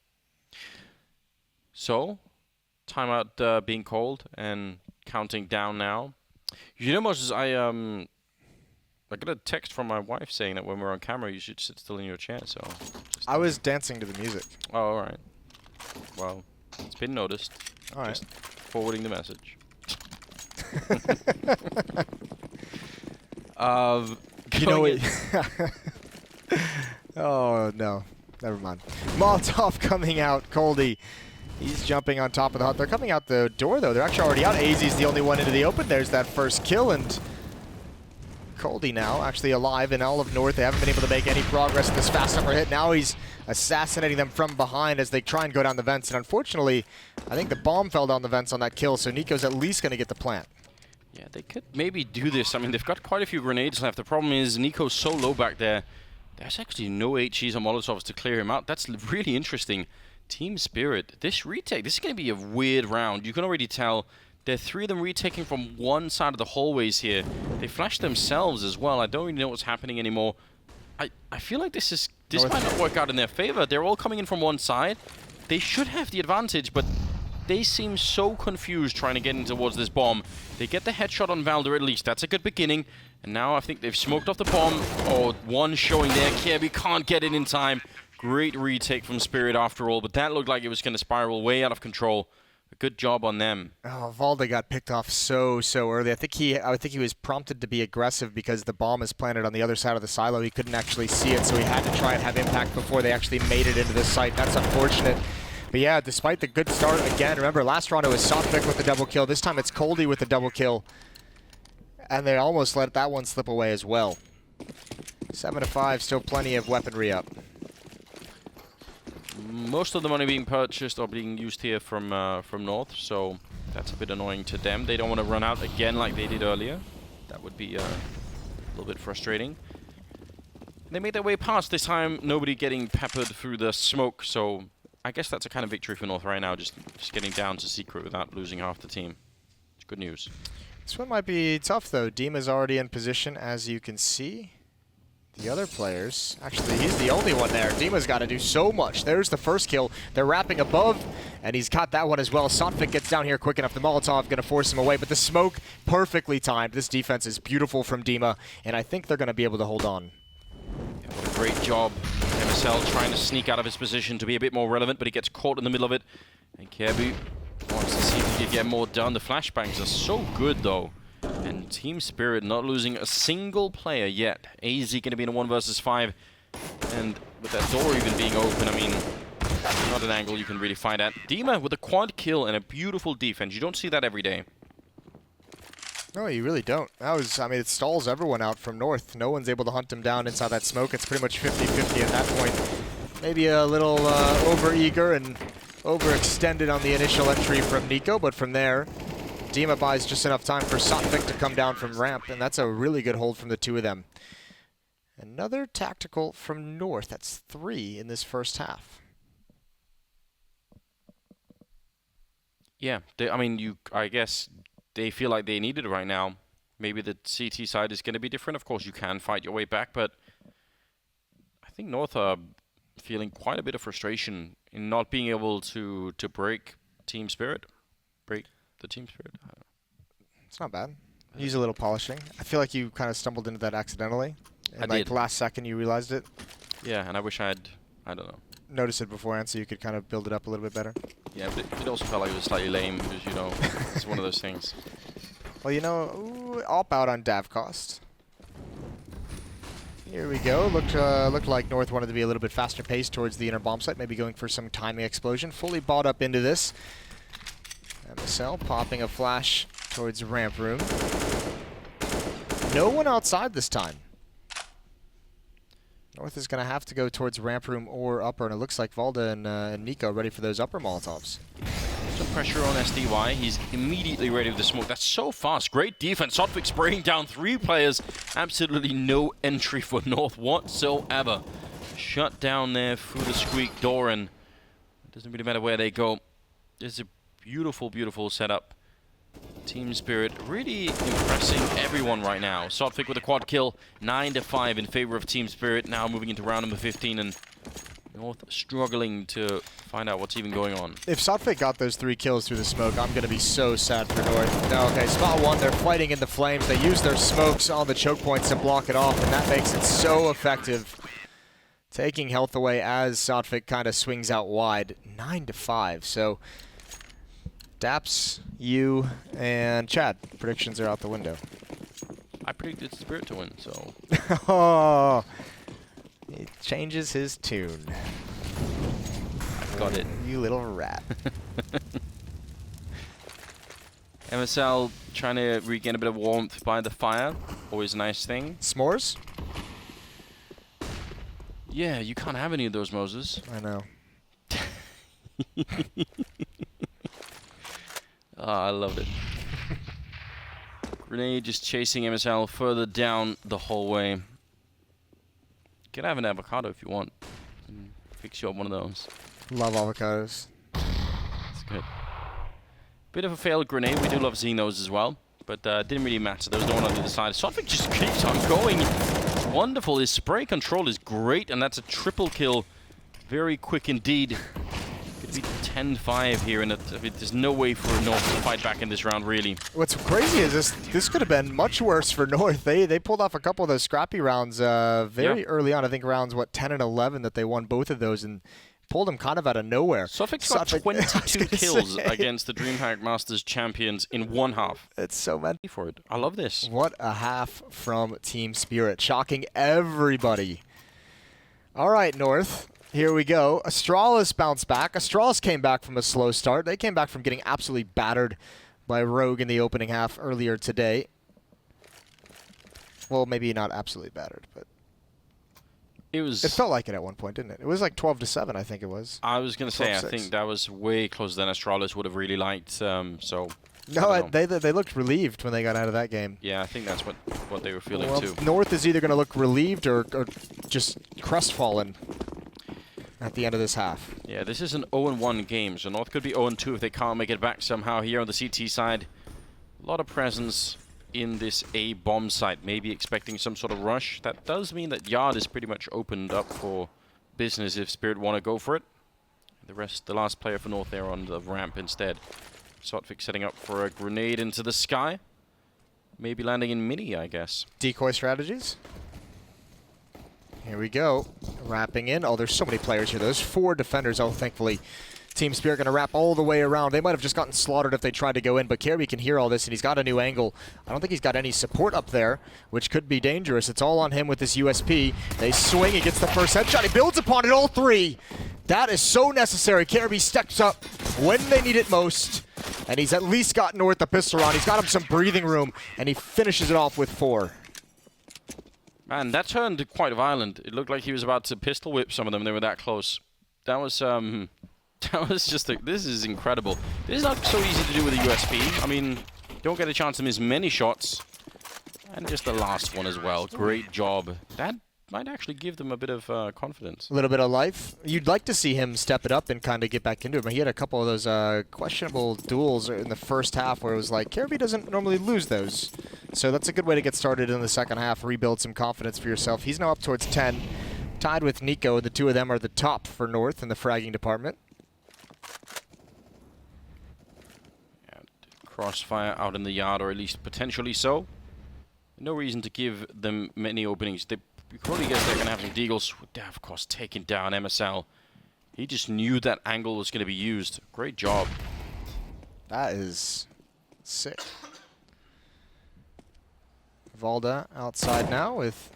So, timeout being called and counting down now. You know, Moses, I got a text from my wife saying that when we're on camera, you should sit still in your chair. So, I was dancing to the music. Oh, all right. Well, it's been noticed. All right. Just forwarding the message. You know what? Oh, no. Never mind. Molotov coming out. Coldy. He's jumping on top of the hut. They're coming out the door, though. They're actually already out. AZ's the only one into the open. There's that first kill, and Coldy now actually alive in all of North. They haven't been able to make any progress in this fast upper hit. Now he's assassinating them from behind as they try and go down the vents. And unfortunately, I think the bomb fell down the vents on that kill, so Nico's at least going to get the plant. Yeah, they could maybe do this. I mean, they've got quite a few grenades left. The problem is Nico's so low back there. There's actually no HEs or Molotovs to clear him out. That's really interesting. Team Spirit, this retake, this is going to be a weird round. You can already tell there are 3 of them retaking from one side of the hallways here. They flashed themselves as well. I don't really know what's happening anymore. I feel like this might not work out in their favor. They're all coming in from one side. They should have the advantage, but they seem so confused trying to get in towards this bomb. They get the headshot on Valder at least. That's a good beginning. And now I think they've smoked off the bomb. Oh, one showing there. Kirby can't get it in time. Great retake from Spirit after all, but that looked like it was going to spiral way out of control. A good job on them. Oh, Valda got picked off so early. I think he was prompted to be aggressive because the bomb is planted on the other side of the silo. He couldn't actually see it, so he had to try and have impact before they actually made it into the site. That's unfortunate. But yeah, despite the good start, again, remember last round it was Sotvik with the double kill. This time it's Coldy with the double kill. And they almost let that one slip away as well. 7-5, still plenty of weaponry up. Most of the money being purchased or being used here from North, so that's a bit annoying to them. They don't want to run out again like they did earlier. That would be a little bit frustrating. They made their way past this time, nobody getting peppered through the smoke, so I guess that's a kind of victory for North right now, just getting down to secret without losing half the team. It's good news. This one might be tough, though. Dima's already in position, as you can see. The other players, actually, he's the only one there. Dima's got to do so much. There's the first kill. They're wrapping above, and he's got that one as well. Sotfik gets down here quick enough. The Molotov going to force him away, but the smoke perfectly timed. This defense is beautiful from Dima, and I think they're going to be able to hold on. Yeah, what a great job. MSL trying to sneak out of his position to be a bit more relevant, but he gets caught in the middle of it. And Kjaerbye wants to see if he can get more done. The flashbangs are so good, though. And Team Spirit not losing a single player yet. AZ going to be in a 1 versus 5. And with that door even being open, I mean, not an angle you can really find at. Dima with a quad kill and a beautiful defense. You don't see that every day. No, you really don't. That was, I mean, it stalls everyone out from North. No one's able to hunt him down inside that smoke. It's pretty much 50-50 at that point. Maybe a little over-eager and overextended on the initial entry from Nico, but from there, Dima buys just enough time for Sotfik to come down from ramp, and that's a really good hold from the two of them. Another tactical from North. That's 3 in this first half. Yeah, I mean, I guess they feel like they need it right now. Maybe the CT side is going to be different. Of course, you can fight your way back, but I think North are feeling quite a bit of frustration in not being able to break Team Spirit. Break the Team Spirit. It's not bad. Use a little polishing. I feel like you kind of stumbled into that accidentally. And like did. last second you realized it. Yeah, and I wish I had, I don't know. Noticed it beforehand so you could kind of build it up a little bit better. Yeah, but it also felt like it was slightly lame because, you know, it's one of those things. Well, you know, ooh, op out on Dav cost. Here we go. Looked like North wanted to be a little bit faster paced towards the inner bomb site, maybe going for some timing explosion. Fully bought up into this. MSL popping a flash towards ramp room. No one outside this time. North is going to have to go towards ramp room or upper, and it looks like Valda and Nico ready for those upper Molotovs. Some pressure on SDY. He's immediately ready with the smoke. That's so fast. Great defense. Sotfik spraying down 3 players. Absolutely no entry for North whatsoever. Shut down there through the squeak door, and it doesn't really matter where they go. There's a beautiful, beautiful setup. Team Spirit really impressing everyone right now. Sotfik with a quad kill, 9-5 in favor of Team Spirit. Now moving into round number 15, and North struggling to find out what's even going on. If Sotfik got those 3 kills through the smoke, I'm going to be so sad for North. No, okay, spot 1, they're fighting in the flames. They use their smokes on the choke points to block it off, and that makes it so effective. Taking health away as Sotfik kind of swings out wide. 9-5, so Daps, you, and Chad, predictions are out the window. I predicted Spirit to win, so... Oh, he changes his tune. I've got it. You little rat. MSL trying to regain a bit of warmth by the fire. Always a nice thing. S'mores? Yeah, you can't have any of those, Moses. I know. Oh, I love it. Grenade just chasing MSL further down the hallway. You can have an avocado if you want. Fix you up one of those. Love avocados. It's good. Bit of a failed grenade. We do love seeing those as well. But didn't really matter. There was no one on the other side. Sotfik just keeps on going. It's wonderful. His spray control is great. And that's a triple kill. Very quick indeed. Could be 10-5 here. And there's no way for North to fight back in this round, really. What's crazy is this could have been much worse for North. They pulled off a couple of those scrappy rounds very early on. I think rounds, 10 and 11 that they won both of those. And pulled them kind of out of nowhere. Sotfik's got 22 kills against the DreamHack Masters champions in one half. It's so mental for it. I love this. What a half from Team Spirit. Shocking everybody. All right, North. Here we go. Astralis bounced back. Astralis came back from a slow start. They came back from getting absolutely battered by Rogue in the opening half earlier today. Well, maybe not absolutely battered, but It felt like it at one point, didn't it? It was like 12-7, I think it was. I was going to say, I 12-6. think that was way closer than Astralis would have really liked. So No, they looked relieved when they got out of that game. yeah, I think that's what they were feeling Well, too. North is either going to look relieved or just crestfallen at the end of this half. Yeah, this is an 0-1 game, so North could be 0-2 if they can't make it back somehow here on the CT side. A lot of presence in this A bomb site, maybe expecting some sort of rush. That does mean that Yard is pretty much opened up for business if Spirit want to go for it. The last player for North there on the ramp instead. Sotfik setting up for a grenade into the sky. Maybe landing in mini, I guess. Decoy strategies. Here we go. Wrapping in. Oh, there's so many players here. There's 4 defenders. Oh, thankfully, Team Spirit going to wrap all the way around. They might have just gotten slaughtered if they tried to go in, but Kirby can hear all this, and he's got a new angle. I don't think he's got any support up there, which could be dangerous. It's all on him with this USP. They swing. He gets the first headshot. He builds upon it, all 3. That is so necessary. Kirby steps up when they need it most, and he's at least got North the pistol on. He's got him some breathing room, and he finishes it off with 4. Man, that turned quite violent. It looked like he was about to pistol whip some of them. They were that close. That was just this is incredible. This is not so easy to do with a USP. I mean, don't get a chance to miss many shots. And just the last one as well. Great job. That might actually give them a bit of confidence. A little bit of life. You'd like to see him step it up and kind of get back into it. But he had a couple of those questionable duels in the first half where it was like, Kirby doesn't normally lose those. So that's a good way to get started in the second half, rebuild some confidence for yourself. He's now up towards 10, tied with Nico. The 2 of them are the top for North in the fragging department. Crossfire out in the yard, or at least potentially so. No reason to give them many openings. They probably guess they're going to have some deagles. Of course, taking down MSL. He just knew that angle was going to be used. Great job. That is sick. Valda outside now with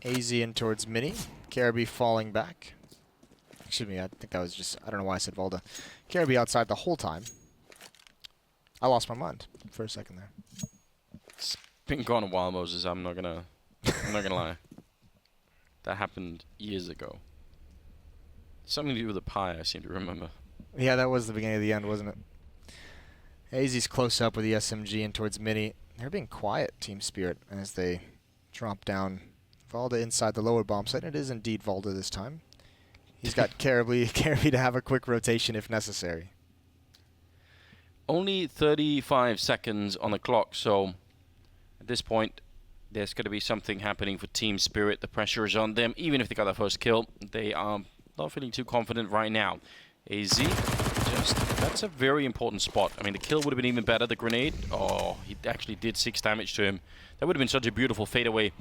AZ in towards Mini. Caribou falling back. Excuse me, I think that was just, I don't know why I said Valda. Caribou outside the whole time. I lost my mind for a second there. It's been gone a while, Moses. I'm not gonna lie. That happened years ago. Something to do with the pie, I seem to remember. Yeah, that was the beginning of the end, wasn't it? AZ's close up with the SMG and towards Mini. They're being quiet, Team Spirit, as they drop down. Valda inside the lower bomb site. It is indeed Valda this time. He's got Caribou to have a quick rotation if necessary. Only 35 seconds on the clock, so at this point, there's going to be something happening for Team Spirit. The pressure is on them. Even if they got their first kill, they are not feeling too confident right now. AZ, that's a very important spot. I mean, the kill would have been even better. The grenade, oh, he actually did 6 damage to him. That would have been such a beautiful fadeaway.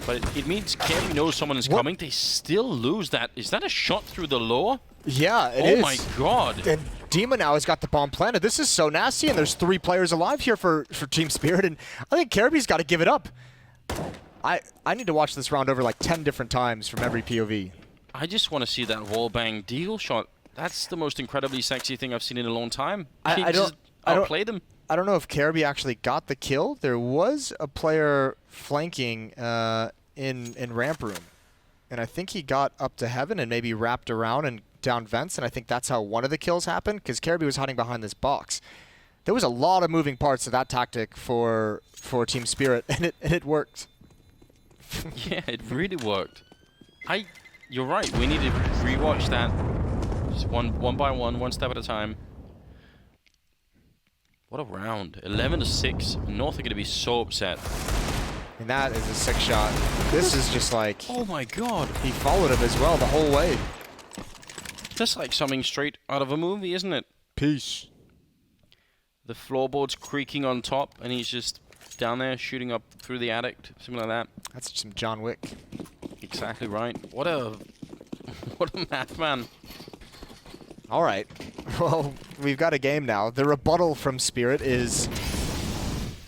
But it means Carey knows someone is coming. They still lose that. Is that a shot through the lower? Yeah, it is. Oh my god. And Dima now has got the bomb planted. This is so nasty, and there's 3 players alive here for Team Spirit, and I think Caribou's got to give it up. I need to watch this round over like 10 different times from every POV. I just want to see that wallbang deagle shot. That's the most incredibly sexy thing I've seen in a long time. I don't play them. I don't know if Caribou actually got the kill. There was a player flanking in ramp room, and I think he got up to heaven and maybe wrapped around and down vents, and I think that's how one of the kills happened, because Caribou was hiding behind this box. There was a lot of moving parts to that tactic for Team Spirit, and it worked. Yeah, it really worked. You're right. We need to rewatch that. Just one by one step at a time. What a round. 11-6. North are going to be so upset. And that is a sick shot. This is just like... Oh my god. He followed him as well the whole way. That's like something straight out of a movie, isn't it? Peace. The floorboard's creaking on top, and he's just down there shooting up through the attic, something like that. That's some John Wick. Exactly right. What a math man. All right. Well, we've got a game now. The rebuttal from Spirit is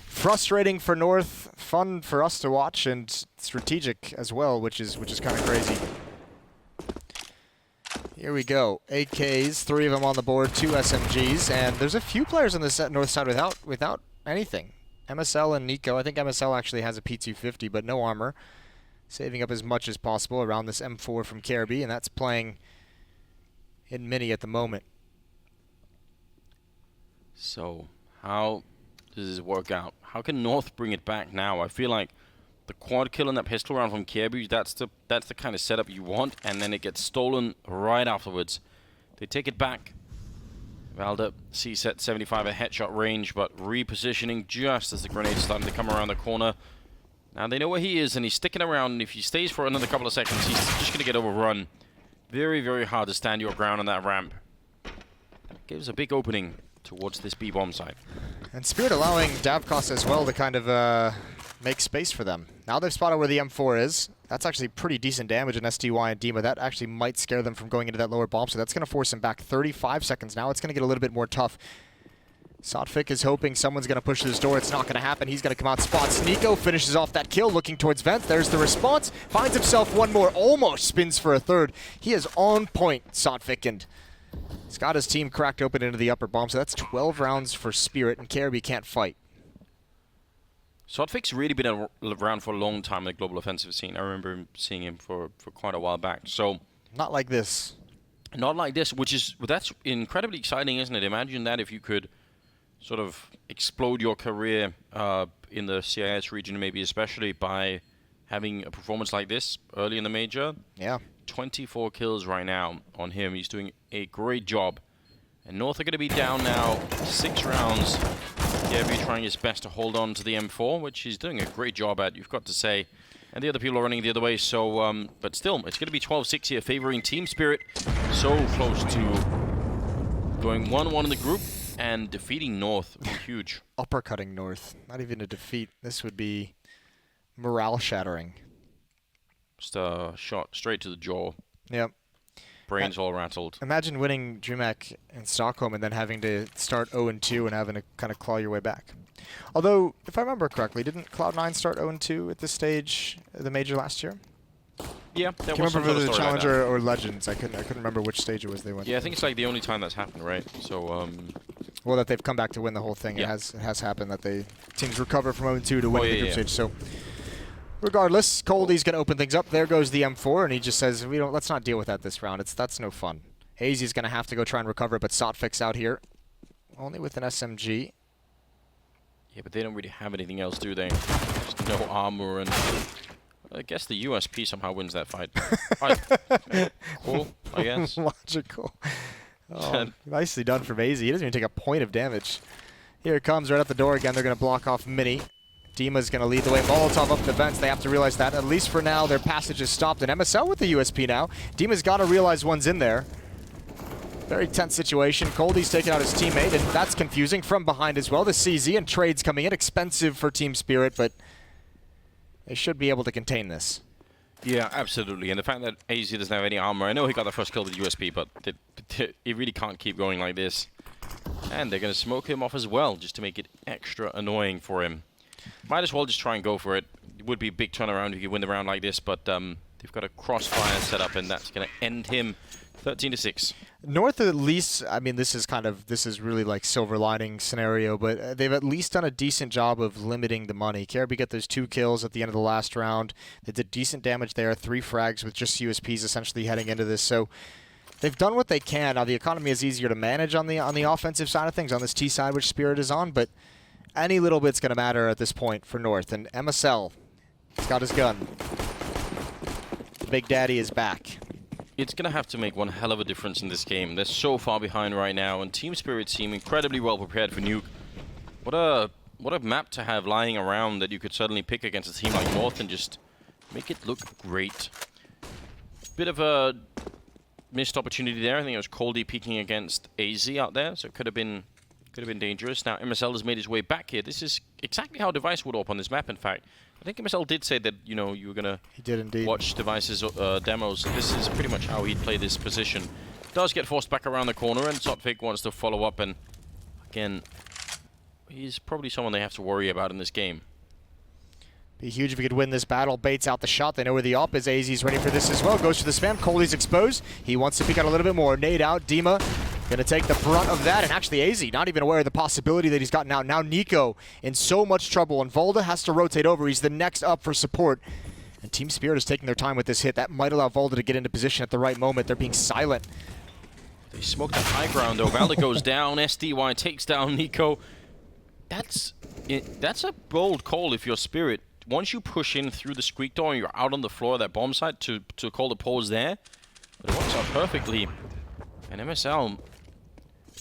frustrating for North, fun for us to watch, and strategic as well, which is kind of crazy. Here we go. AKs, 3 of them on the board, 2 SMGs, and there's a few players on the north side without anything. MSL and Nico. I think MSL actually has a P250, but no armor. saving up as much as possible around this M4 from Caribbean, and that's playing in mini at the moment. So, how does this work out? How can North bring it back now? I feel like the quad kill and that pistol round from Kirby, that's the kind of setup you want, and then it gets stolen right afterwards. They take it back. Valda sees at 75 a headshot range, but repositioning just as the grenade's starting to come around the corner. Now they know where he is, and he's sticking around, and if he stays for another couple of seconds, he's just going to get overrun. Very, very hard to stand your ground on that ramp. Gives a big opening towards this B-bomb site. And Spirit allowing Davkos as well to kind of make space for them. Now they've spotted where the M4 is. That's actually pretty decent damage in SDY and Dima. That actually might scare them from going into that lower bomb, so that's going to force them back 35 seconds. Now it's going to get a little bit more tough. Sotfik is hoping someone's going to push this door. It's not going to happen. He's going to come out, spots Nico, finishes off that kill, looking towards vent. There's the response. Finds himself one more, almost spins for a third. He is on point, Sotfik, and he's got his team cracked open into the upper bomb, so that's 12 rounds for Spirit, and Caribbean can't fight. Sotfik's really been around for a long time in the global offensive scene. I remember seeing him for quite a while back. So not like this. Not like this, that's incredibly exciting, isn't it? Imagine that if you could sort of explode your career in the CIS region, maybe especially by having a performance like this early in the major. Yeah. 24 kills right now on him. He's doing a great job. And North are going to be down now 6 rounds. Kirby trying his best to hold on to the M4, which he's doing a great job at, you've got to say. And the other people are running the other way, so, but still, it's going to be 12-6 here, favoring Team Spirit. So close to going 1-1 in the group and defeating North. Huge. Uppercutting North. Not even a defeat. This would be morale shattering. Just a shot straight to the jaw. Yep. Brains all rattled. Imagine winning DreamHack in Stockholm and then having to start 0-2 and having to kind of claw your way back. Although, if I remember correctly, didn't Cloud9 start 0-2 at this stage of the major last year? Yeah, I can't remember whether the Challenger or Legends. I couldn't remember which stage it was they went. Yeah, I think it's like the only time that's happened, right? So, well, that they've come back to win the whole thing. Yeah. It has happened that teams recover from 0-2 to win the group stage. So, regardless, Coldy's going to open things up. There goes the M4, and he just says, let's not deal with that this round. That's no fun. Hazy's going to have to go try and recover, but Sotfik's out here. Only with an SMG. Yeah, but they don't really have anything else, do they? Just no armor, and I guess the USP somehow wins that fight. Cool, I guess. Logical. Oh, nicely done from AZ. He doesn't even take a point of damage. Here it comes right at the door again. They're going to block off Mini. Dima's going to lead the way. Molotov up the vents. They have to realize that. At least for now, their passage is stopped. And MSL with the USP now. Dima's got to realize one's in there. Very tense situation. Coldy's taking out his teammate, and that's confusing from behind as well. The CZ and trades coming in. Expensive for Team Spirit, but they should be able to contain this. Yeah, absolutely. And the fact that AZ doesn't have any armor, I know he got the first kill with the USP, but he really can't keep going like this. And they're going to smoke him off as well, just to make it extra annoying for him. Might as well just try and go for it. It would be a big turnaround if you win the round like this, but they've got a crossfire set up, and that's going to end him 13-6. North, at least, I mean, this is really like silver lining scenario, but they've at least done a decent job of limiting the money. Caribbean got those 2 kills at the end of the last round. They did decent damage there, 3 frags with just USPs essentially heading into this. So they've done what they can. Now the economy is easier to manage on the offensive side of things, on this T side, which Spirit is on, but any little bit's going to matter at this point for North. And MSL, he's got his gun. Big Daddy is back. It's going to have to make one hell of a difference in this game. They're so far behind right now, and Team Spirit seem incredibly well prepared for Nuke. What a map to have lying around that you could suddenly pick against a team like North and just make it look great. Bit of a missed opportunity there. I think it was Coldy peeking against AZ out there, so it could have been dangerous. Now MSL has made his way back here. This is exactly how Device would op on this map, in fact. I think MSL did say that, you know, you were going to watch Device's demos. This is pretty much how he'd play this position. Does get forced back around the corner, and Sotfik wants to follow up, and again, he's probably someone they have to worry about in this game. Be huge if he could win this battle. Baits out the shot. They know where the op is. AZ's ready for this as well. Goes for the spam. Coley's exposed. He wants to peek out a little bit more. Nade out. Dima going to take the brunt of that. And actually AZ not even aware of the possibility that he's gotten out. Now Nico in so much trouble. And Volda has to rotate over. He's the next up for support. And Team Spirit is taking their time with this hit. That might allow Volta to get into position at the right moment. They're being silent. They smoked that high ground though. Valda goes down. SDY takes down Nico. That's a bold call if you're Spirit. Once you push in through the squeak door and you're out on the floor of that bomb site to call the pause there. But it works out perfectly. And MSL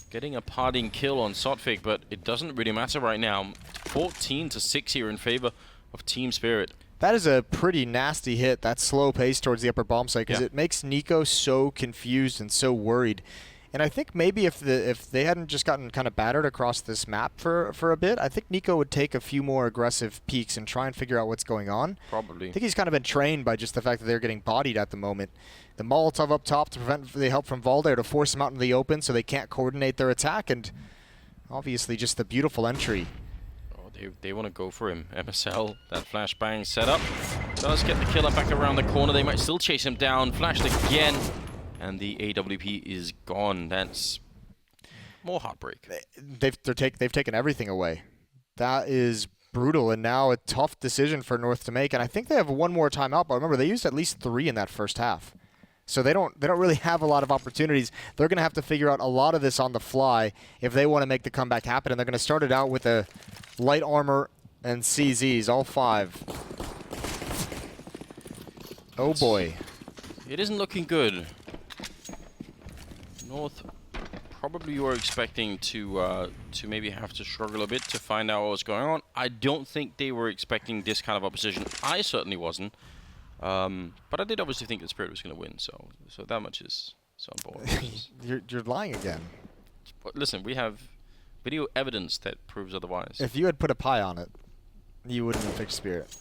getting a parting kill on Sotfik, but it doesn't really matter right now. 14-6 here in favor of Team Spirit. That is a pretty nasty hit, that slow pace towards the upper bomb site, because it makes Nico so confused and so worried. And I think maybe if they hadn't just gotten kind of battered across this map for a bit, I think Nico would take a few more aggressive peeks and try and figure out what's going on. Probably. I think he's kind of been trained by just the fact that they're getting bodied at the moment. The Molotov up top to prevent the help from Valda, to force them out into the open so they can't coordinate their attack, and obviously just the beautiful entry. They want to go for him. MSL, that flashbang set up. Does get the killer back around the corner. They might still chase him down. Flashed again. And the AWP is gone. That's more heartbreak. They've taken everything away. That is brutal, and now a tough decision for North to make. And I think they have one more timeout, but remember, they used at least 3 in that first half. So they don't really have a lot of opportunities. They're going to have to figure out a lot of this on the fly if they want to make the comeback happen. And they're going to start it out with a light armor and CZs, all 5. Oh boy. It isn't looking good. North, probably you were expecting to maybe have to struggle a bit to find out what was going on. I don't think they were expecting this kind of opposition. I certainly wasn't. But I did obviously think that Spirit was going to win, so that much is so important. You're lying again. But listen, we have video evidence that proves otherwise. If you had put a pie on it, you wouldn't have picked Spirit.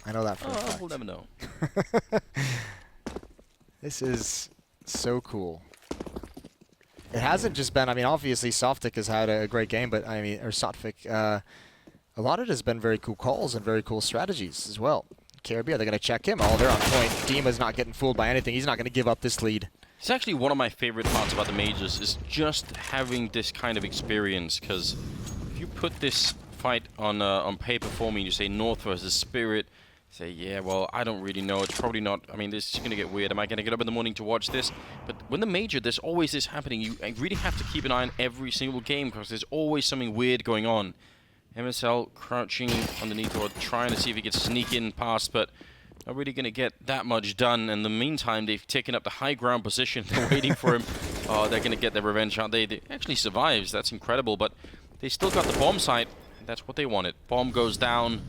I know that for a fact. We'll never know. This is so cool. It hasn't just been, I mean, obviously Softic has had a great game, but I mean, or Sotfik, a lot of it has been very cool calls and very cool strategies as well. KRB, are they going to check him? Oh, they're on point. Dima's not getting fooled by anything. He's not going to give up this lead. It's actually one of my favorite parts about the majors is just having this kind of experience, because if you put this fight on paper for me and you say North versus Spirit, say, yeah, well, I don't really know. It's probably not. I mean, this is going to get weird. Am I going to get up in the morning to watch this? But when the major, there's always this happening. You really have to keep an eye on every single game because there's always something weird going on. MSL crouching underneath or trying to see if he can sneak in past, but not really going to get that much done. In the meantime, they've taken up the high ground position. They're waiting for him. Oh, they're going to get their revenge out. They actually survives. That's incredible, but they still got the bomb site. That's what they wanted. Bomb goes down.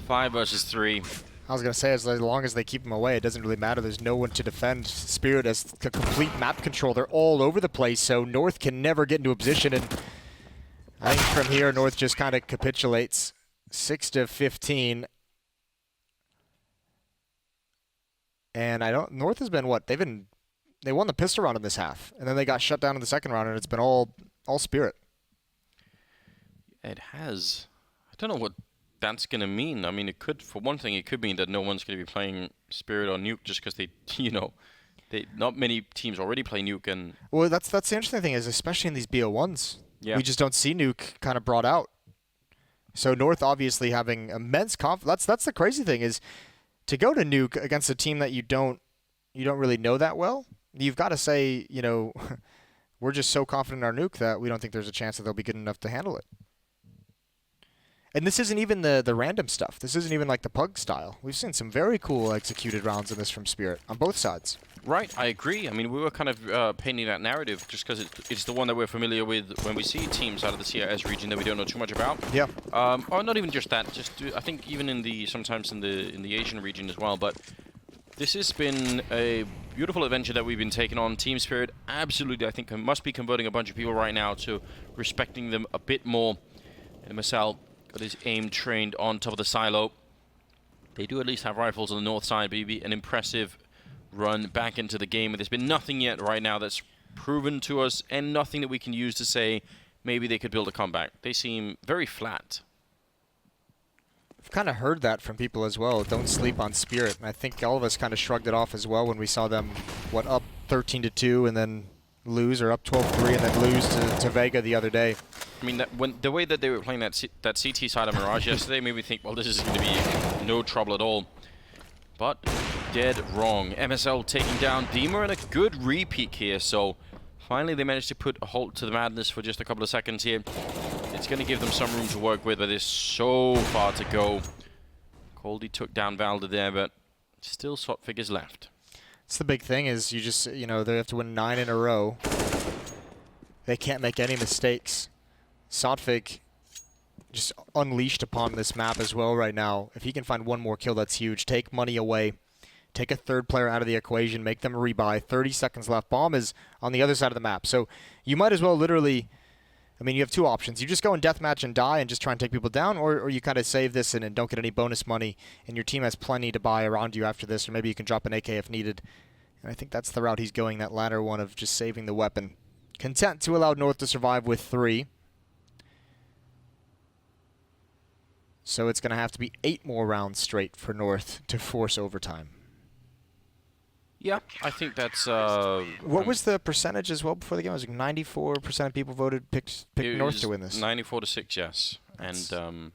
5 versus 3. I was going to say, as long as they keep him away, it doesn't really matter. There's no one to defend. Spirit has complete map control. They're all over the place, so North can never get into a position, and I think from here, North just kind of capitulates. 6-15. And North has been what? They won the pistol round in this half, and then they got shut down in the second round, and it's been all Spirit. It has. I don't know what that's going to mean. I mean, it could, for one thing, it could mean that no one's going to be playing Spirit or Nuke just because they, not many teams already play Nuke. And well, that's the interesting thing is, especially in these BO1s, yeah, we just don't see Nuke kind of brought out. So North obviously having immense confidence. That's the crazy thing is to go to Nuke against a team that you don't really know that well. You've got to say, we're just so confident in our Nuke that we don't think there's a chance that they'll be good enough to handle it. And this isn't even the random stuff. This isn't even like the Pug style. We've seen some very cool executed rounds in this from Spirit on both sides. Right, I agree. I mean, we were kind of painting that narrative just because it's the one that we're familiar with when we see teams out of the CIS region that we don't know too much about. Yeah. Or not even just that. I think even sometimes in the Asian region as well. But this has been a beautiful adventure that we've been taking on. Team Spirit, absolutely, I think, must be converting a bunch of people right now to respecting them a bit more. And Marcel got his aim trained on top of the silo. They do at least have rifles on the north side, but it'd be an impressive run back into the game. There's been nothing yet right now that's proven to us, and nothing that we can use to say maybe they could build a comeback. They seem very flat. I've kind of heard that from people as well. Don't sleep on Spirit. And I think all of us kind of shrugged it off as well when we saw them, up 13-2 and then lose, or up 12-3 and then lose to Vega the other day. I mean, the way that they were playing that CT side of Mirage yesterday made me think, well, this is going to be no trouble at all. but dead wrong. MSL taking down Dima and a good repeat here, so finally they managed to put a halt to the madness for just a couple of seconds here. It's going to give them some room to work with, but there's so far to go. Coldy took down Valda there, but still shot figures left. It's the big thing is you just, you know, they have to win 9 in a row. They can't make any mistakes. Sotfig just unleashed upon this map as well right now. If he can find one more kill, that's huge. Take money away. Take a third player out of the equation. Make them rebuy. 30 seconds left. Bomb is on the other side of the map. So you might as well literally... I mean, you have two options. You just go in deathmatch and die and just try and take people down, or you kind of save this and don't get any bonus money, and your team has plenty to buy around you after this, or maybe you can drop an AK if needed. And I think that's the route he's going, that latter one of just saving the weapon. Content to allow North to survive with 3. So it's going to have to be 8 more rounds straight for North to force overtime. Yeah, I think that's... what was the percentage as well before the game? It was like 94% of people picked North to win this. 94-6, yes. That's and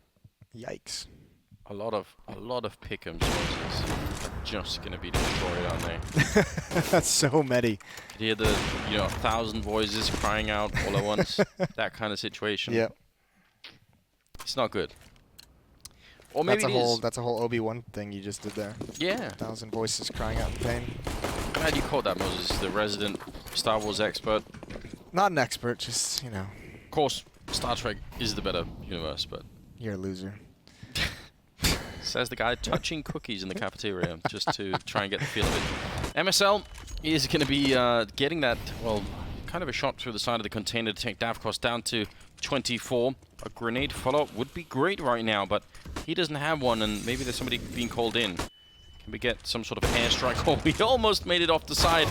yikes. a lot of pick'em choices are just going to be destroyed, aren't they? That's so many. You hear the 1,000 voices crying out all at once. That kind of situation. Yeah. It's not good. Or maybe that's a whole Obi-Wan thing you just did there. Yeah. 1,000 voices crying out in pain. Glad you caught that, Moses, the resident Star Wars expert. Not an expert, just, you know. Of course, Star Trek is the better universe, but... You're a loser. Says the guy touching cookies in the cafeteria just to try and get the feel of it. MSL is going to be getting that, well, kind of a shot through the side of the container to take Davkos down to 24. A grenade follow-up would be great right now, but he doesn't have one, and maybe there's somebody being called in. Can we get some sort of airstrike? Oh, we almost made it off the side.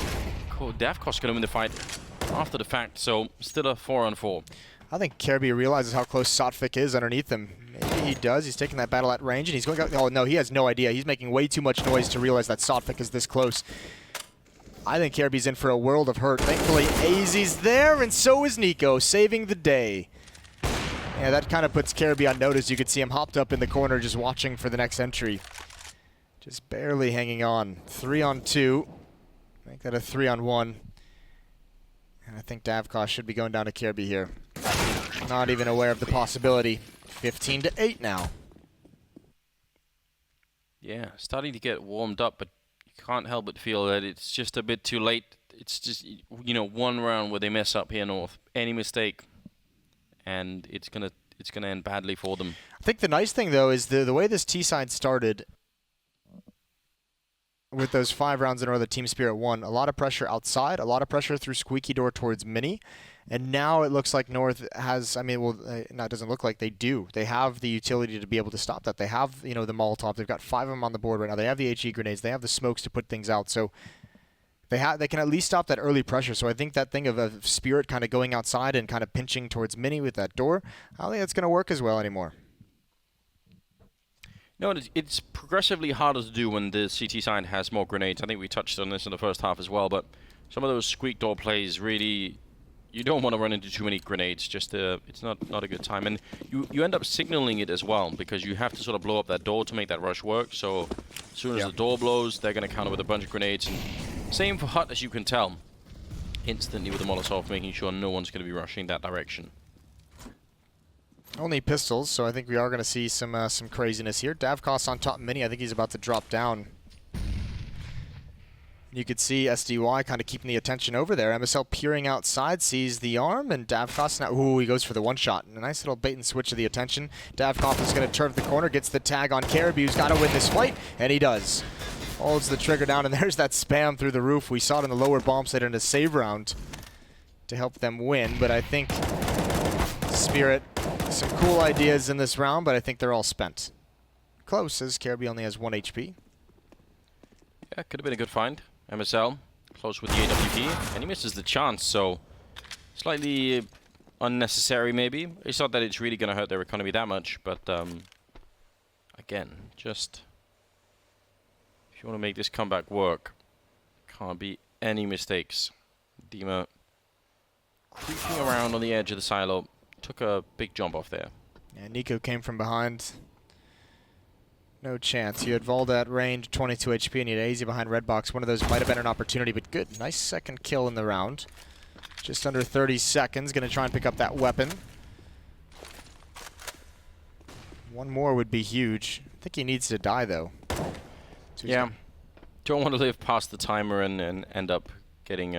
Cool, Davkos going to win the fight after the fact, so still a 4-on-4. I think Kirby realizes how close Sotfik is underneath him. Maybe he does. He's taking that battle at range, and he's going... Oh, no, he has no idea. He's making way too much noise to realize that Sotfik is this close. I think Kirby's in for a world of hurt. Thankfully, AZ's there, and so is Nico, saving the day. Yeah, that kind of puts Kirby on notice. You could see him hopped up in the corner just watching for the next entry. Just barely hanging on. 3-on-2. Make that a 3-on-1. And I think Davkos should be going down to Kirby here. Not even aware of the possibility. 15-8 now. Yeah, starting to get warmed up, but you can't help but feel that it's just a bit too late. It's just, one round where they mess up here North. Any mistake, and it's gonna end badly for them. I think the nice thing though is the way this T side started with those 5 rounds in a row that Team Spirit won. A lot of pressure outside, a lot of pressure through squeaky door towards Mini, and now it looks like North has. I mean, well, no, it doesn't look like they do. They have the utility to be able to stop that. They have the Molotov. They've got 5 of them on the board right now. They have the HE grenades. They have the smokes to put things out. So. They can at least stop that early pressure. So I think that thing of Spirit kind of going outside and kind of pinching towards Mini with that door, I don't think that's going to work as well anymore. No, it's progressively harder to do when the CT side has more grenades. I think we touched on this in the first half as well, but some of those squeak door plays really, you don't want to run into too many grenades. Just it's not a good time. And you end up signaling it as well, because you have to sort of blow up that door to make that rush work. So as soon as the door blows, they're going to counter with a bunch of grenades. And same for Hut, as you can tell. Instantly with the Molotov, making sure no one's going to be rushing that direction. Only pistols, so I think we are going to see some craziness here. Davkos on top Mini. I think he's about to drop down. You could see SDY kind of keeping the attention over there. MSL peering outside, sees the arm, and Davkos now... Ooh, he goes for the one-shot. A nice little bait and switch of the attention. Davkos is going to turn the corner, gets the tag on Caribou, who's got to win this fight, and he does. Holds the trigger down, and there's that spam through the roof. We saw it in the lower bomb site in a save round to help them win, but I think Spirit, some cool ideas in this round, but I think they're all spent. Close, as Caribou only has 1 HP. Yeah, could have been a good find. MSL, close with the AWP, and he misses the chance, so slightly unnecessary maybe. It's not that it's really going to hurt their economy that much, but again, just... if you want to make this comeback work, can't be any mistakes. Dima creeping around on the edge of the silo, took a big jump off there. Yeah, Nico came from behind. No chance. You had Volda at range, 22 HP, and you had AZ behind red box. One of those might have been an opportunity, but good. Nice second kill in the round. Just under 30 seconds. Going to try and pick up that weapon. One more would be huge. I think he needs to die, though. So yeah. Don't want to live past the timer and end up getting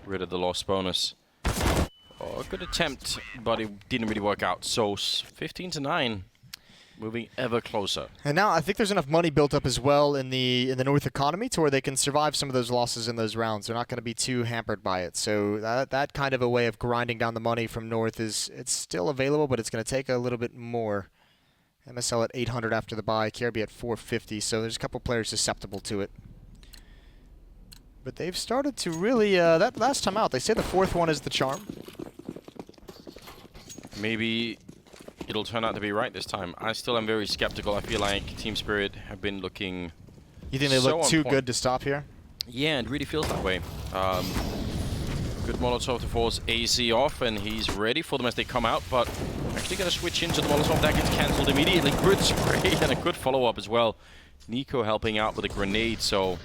rid of the loss bonus. Oh, a good attempt, but it didn't really work out. So 15-9. Moving ever closer. And now I think there's enough money built up as well in the North economy to where they can survive some of those losses in those rounds. They're not going to be too hampered by it. So that kind of a way of grinding down the money from North it's still available, but it's going to take a little bit more. MSL at 800 after the buy, KRB at 450. So there's a couple players susceptible to it. But they've started to really, that last time out, they say the fourth one is the charm. Maybe it'll turn out to be right this time. I still am very skeptical. I feel like Team Spirit have been looking. You think they look too good to stop here? Yeah, it really feels that way. Good Molotov to force AC off, and he's ready for them as they come out, but actually going to switch into the Molotov. That gets cancelled immediately. Good spray and a good follow-up as well. Nico helping out with a grenade, so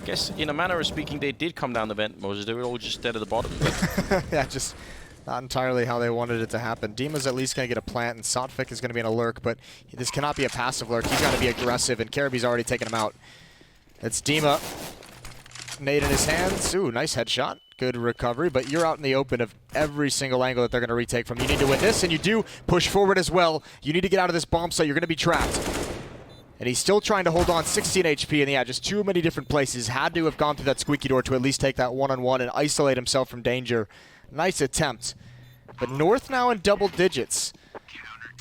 I guess in a manner of speaking, they did come down the vent, Moses. They were all just dead at the bottom. Yeah, just not entirely how they wanted it to happen. Dima's at least going to get a plant, and Sotvik is going to be in a lurk, but this cannot be a passive lurk. He's got to be aggressive, and Karabi's already taken him out. It's Dima. Nade in his hands. Ooh, nice headshot. Good recovery, but you're out in the open of every single angle that they're going to retake from. You need to win this, and you do push forward as well. You need to get out of this bomb site. You're going to be trapped. And he's still trying to hold on, 16 HP, and yeah, just too many different places. Had to have gone through that squeaky door to at least take that one-on-one and isolate himself from danger. Nice attempt. But North now in double digits.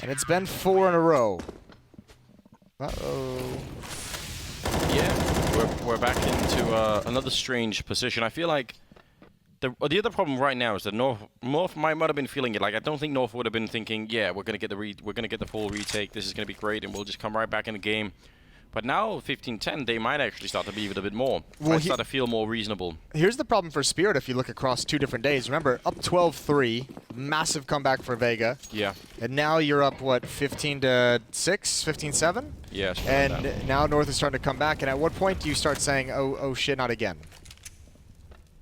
And it's been 4 in a row. Uh-oh. Yeah, we're back into another strange position. I feel like the other problem right now is that North might have been feeling it. Like I don't think North would have been thinking, yeah, we're gonna get the full retake. This is gonna be great, and we'll just come right back in the game. But now 15-10, they might actually start to believe it a bit more. Might start to feel more reasonable. Here's the problem for Spirit if you look across 2 different days. Remember, up 12-3, massive comeback for Vega. Yeah. And now you're up, what, 15-6, 15-7? Yeah. And now North is starting to come back. And at what point do you start saying, oh shit, not again?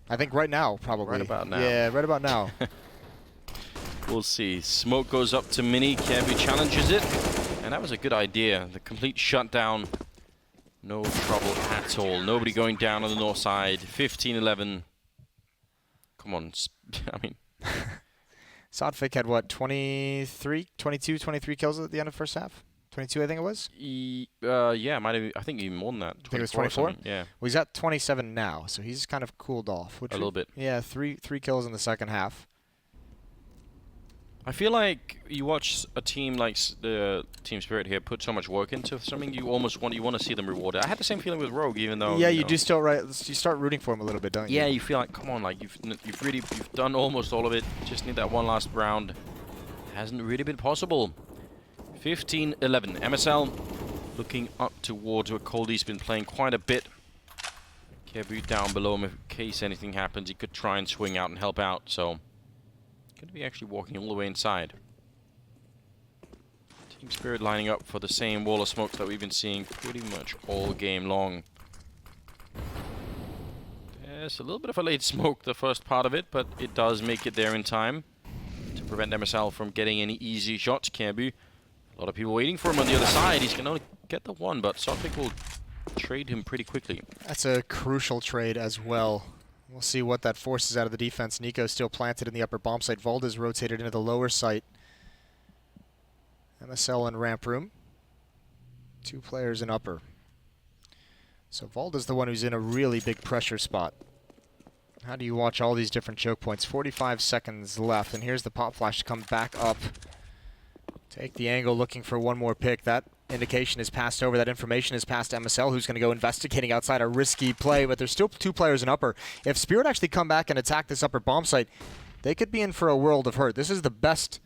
I think right now, probably. Right about now. Yeah, right about now. We'll see. Smoke goes up to Mini. Kirby challenges it. And that was a good idea. The complete shutdown. No trouble at all. Nobody going down on the north side. 15-11. Come on. I mean. Sotvik had what, 23 kills at the end of the first half? 22, I think it was? Yeah, might have. I think even more than that. I think it was 24? Yeah. Well, he's at 27 now, so he's kind of cooled off. A little bit. Yeah, three kills in the second half. I feel like you watch a team like the Team Spirit here put so much work into something, you almost want to see them rewarded. I had the same feeling with Rogue, even though you do still you start rooting for him a little bit, don't you? Yeah, you feel like, come on, like you've done almost all of it. Just need that one last round. Hasn't really been possible. 15-11. MSL looking up towards where Coldie's been playing quite a bit. Kebu down below him in case anything happens. He could try and swing out and help out. So going to be actually walking all the way inside. Team Spirit lining up for the same wall of smokes that we've been seeing pretty much all game long. There's a little bit of a late smoke the first part of it, but it does make it there in time to prevent MSL from getting any easy shots. Kebu, a lot of people waiting for him on the other side. He's going to only get the one, but Sotvik will trade him pretty quickly. That's a crucial trade as well. We'll see what that forces out of the defense. Nico's still planted in the upper bomb site. Volda's rotated into the lower site. MSL in ramp room. 2 players in upper. So Volda's the one who's in a really big pressure spot. How do you watch all these different choke points? 45 seconds left, and here's the pop flash to come back up. Take the angle, looking for one more pick. That indication is passed over. That information is passed to MSL, who's going to go investigating outside a risky play, but there's still 2 players in upper. If Spirit actually come back and attack this upper bomb site, they could be in for a world of hurt. This is the best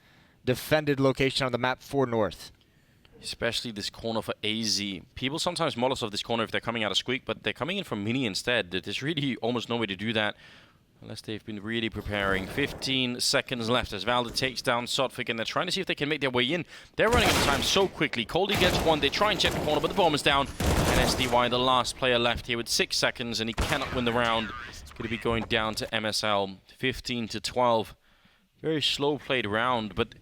defended location on the map for North. Especially this corner for AZ. People sometimes Molotov this corner if they're coming out of Squeak, but they're coming in from Mini instead. There's really almost no way to do that. Unless they've been really preparing. 15 seconds left as Valda takes down Sotfik, and they're trying to see if they can make their way in. They're running out of time so quickly. Coldy gets one. They try and check the corner, but the bomb is down. And SDY, the last player left here with 6 seconds, and he cannot win the round. It's going to be going down to MSL. 15-12. Very slow played round, but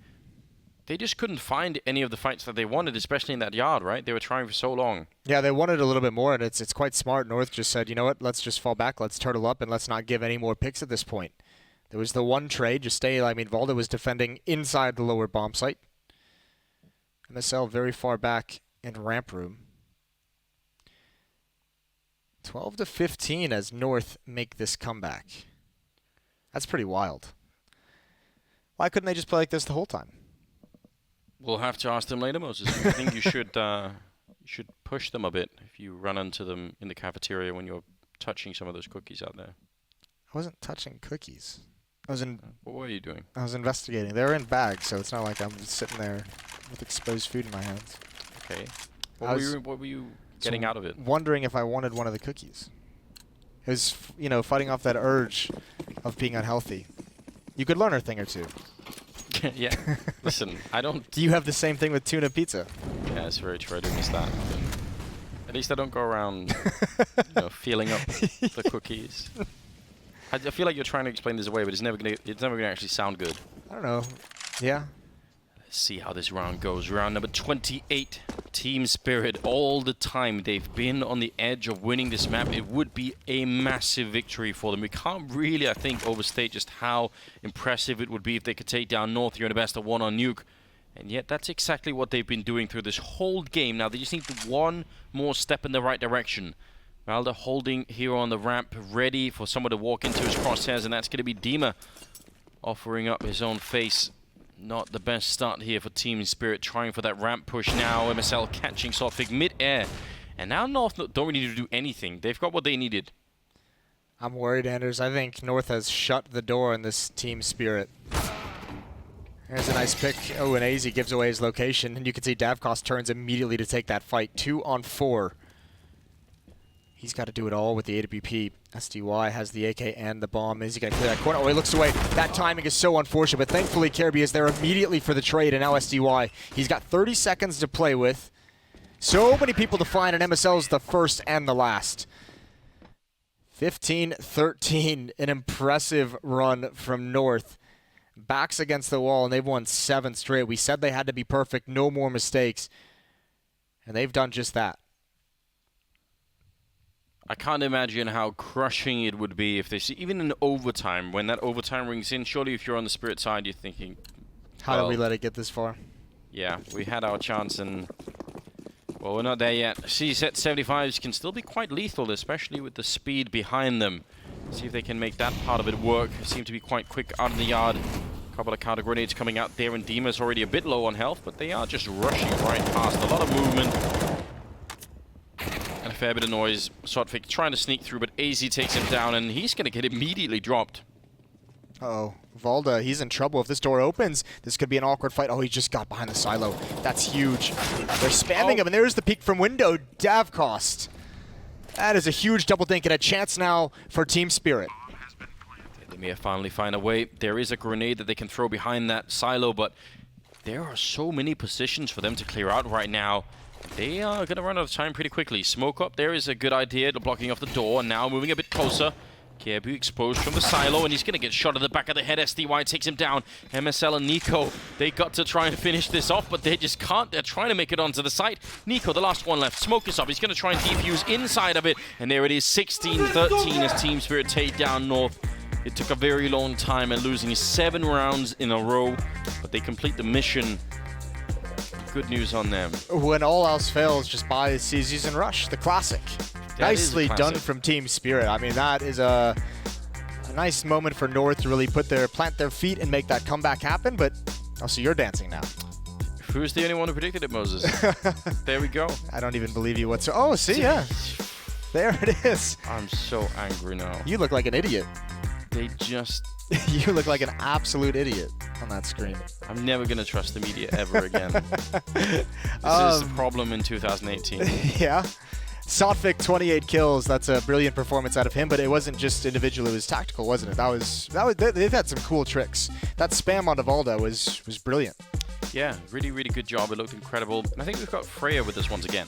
they just couldn't find any of the fights that they wanted, especially in that yard, right? They were trying for so long. Yeah, they wanted a little bit more, and it's quite smart. North just said, you know what, let's just fall back, let's turtle up, and let's not give any more picks at this point. There was the one trade, just stay. I mean, Valda was defending inside the lower bomb site. MSL very far back in ramp room. 12-15 as North make this comeback. That's pretty wild. Why couldn't they just play like this the whole time? We'll have to ask them later, Moses. I think you should push them a bit if you run into them in the cafeteria when you're touching some of those cookies out there. I wasn't touching cookies. What were you doing? I was investigating. They were in bags, so it's not like I'm sitting there with exposed food in my hands. Okay. What were you getting out of it? Wondering if I wanted one of the cookies. It was, you know, fighting off that urge of being unhealthy. You could learn a thing or two. Yeah. Listen, I don't... Do you have the same thing with tuna pizza? Yeah, that's very true. I do miss that. At least I don't go around feeling up the cookies. I feel like you're trying to explain this away, but it's never gonna actually sound good. I don't know. Yeah. Let's see how this round goes. Round number 28. Team Spirit. All the time they've been on the edge of winning this map. It would be a massive victory for them. We can't really, I think, overstate just how impressive it would be if they could take down North here in a best-of-1 on Nuke. And yet that's exactly what they've been doing through this whole game. Now they just need one more step in the right direction. Valda holding here on the ramp, ready for someone to walk into his crosshairs, and that's going to be Dima offering up his own face. Not the best start here for Team Spirit, trying for that ramp push now. MSL catching Sotfik mid-air. And now North don't really need to do anything. They've got what they needed. I'm worried, Anders. I think North has shut the door on this Team Spirit. There's a nice pick. Oh, and AZ gives away his location. And you can see Davkos turns immediately to take that fight. 2-on-4. He's got to do it all with the AWP. SDY has the AK and the bomb. Is he going to clear that corner? Oh, he looks away. That timing is so unfortunate, but thankfully Caribbean is there immediately for the trade, and now SDY. He's got 30 seconds to play with. So many people to find, and MSL is the first and the last. 15-13, an impressive run from North. Backs against the wall, and they've won 7 straight. We said they had to be perfect, no more mistakes, and they've done just that. I can't imagine how crushing it would be if they see, even in overtime, when that overtime rings in, surely if you're on the Spirit side, you're thinking, how did we let it get this far? Yeah, we had our chance, and, well, we're not there yet. CZ 75s can still be quite lethal, especially with the speed behind them. See if they can make that part of it work. Seem to be quite quick out in the yard. A couple of counter grenades coming out there, and Dima's already a bit low on health, but they are just rushing right past. A lot of movement. And a fair bit of noise. Sotfik trying to sneak through, but AZ takes him down, and he's going to get immediately dropped. Uh-oh. Valda, he's in trouble. If this door opens, this could be an awkward fight. Oh, he just got behind the silo. That's huge. They're spamming him, and there's the peek from window. Davkos. That is a huge double dink and a chance now for Team Spirit. They may finally find a way. There is a grenade that they can throw behind that silo, but there are so many positions for them to clear out right now. They are going to run out of time pretty quickly. Smoke up there is a good idea, blocking off the door, and now moving a bit closer. Kiebu exposed from the silo, and he's going to get shot at the back of the head. SDY takes him down. MSL and Nico, they got to try and finish this off, but they just can't. They're trying to make it onto the site. Nico, the last one left. Smoke is up. He's going to try and defuse inside of it, and there it is, 16-13 as Team Spirit take down North. It took a very long time and losing 7 rounds in a row, but they complete the mission. Good news on them. When all else fails, just buy CZs and Rush, the classic. Nicely done from Team Spirit. I mean, that is a nice moment for North to really plant their feet and make that comeback happen, but also you're dancing now. Who's the only one who predicted it, Moses? There we go. I don't even believe you whatsoever. Oh, see, yeah. There it is. I'm so angry now. You look like an idiot. They just... You look like an absolute idiot on that screen. I'm never going to trust the media ever again. This is the problem in 2018. Yeah. Sotfik, 28 kills. That's a brilliant performance out of him, but it wasn't just individual, it was tactical, wasn't it? They've had some cool tricks. That spam on Devalda was brilliant. Yeah, really, really good job. It looked incredible. And I think we've got Freya with us once again.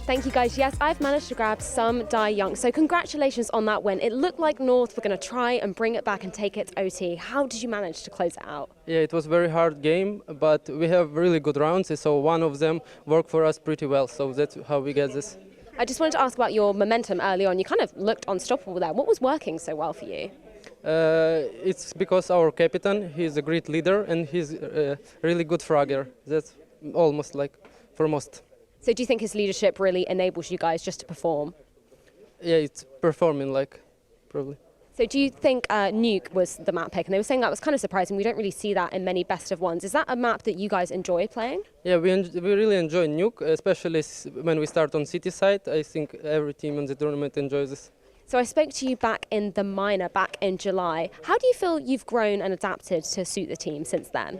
Thank you, guys. Yes, I've managed to grab some Die Young, so congratulations on that win. It looked like North were going to try and bring it back and take it to OT. How did you manage to close it out? Yeah, it was a very hard game, but we have really good rounds, so one of them worked for us pretty well, so that's how we get this. I just wanted to ask about your momentum early on. You kind of looked unstoppable there. What was working so well for you? It's because our captain, he's a great leader, and he's a really good fragger. That's almost like for most. So do you think his leadership really enables you guys just to perform? Yeah, it's performing like, probably. So do you think Nuke was the map pick? And they were saying that was kind of surprising. We don't really see that in many best of ones. Is that a map that you guys enjoy playing? Yeah, we really enjoy Nuke, especially when we start on city side. I think every team in the tournament enjoys this. So I spoke to you back in the minor, back in July. How do you feel you've grown and adapted to suit the team since then?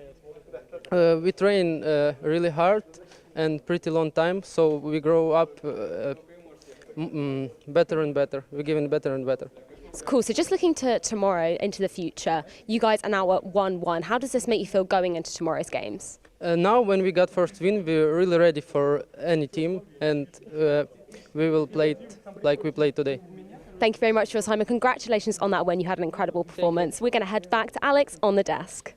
We train really hard and pretty long time, so we grow up better and better. We're getting better and better. It's cool. So just looking to tomorrow, into the future, you guys are now at 1-1. How does this make you feel going into tomorrow's games? Now when we got first win, we're really ready for any team, and we will play it like we played today. Thank you very much for your time, and congratulations on that win. You had an incredible performance. We're going to head back to Alex on the desk.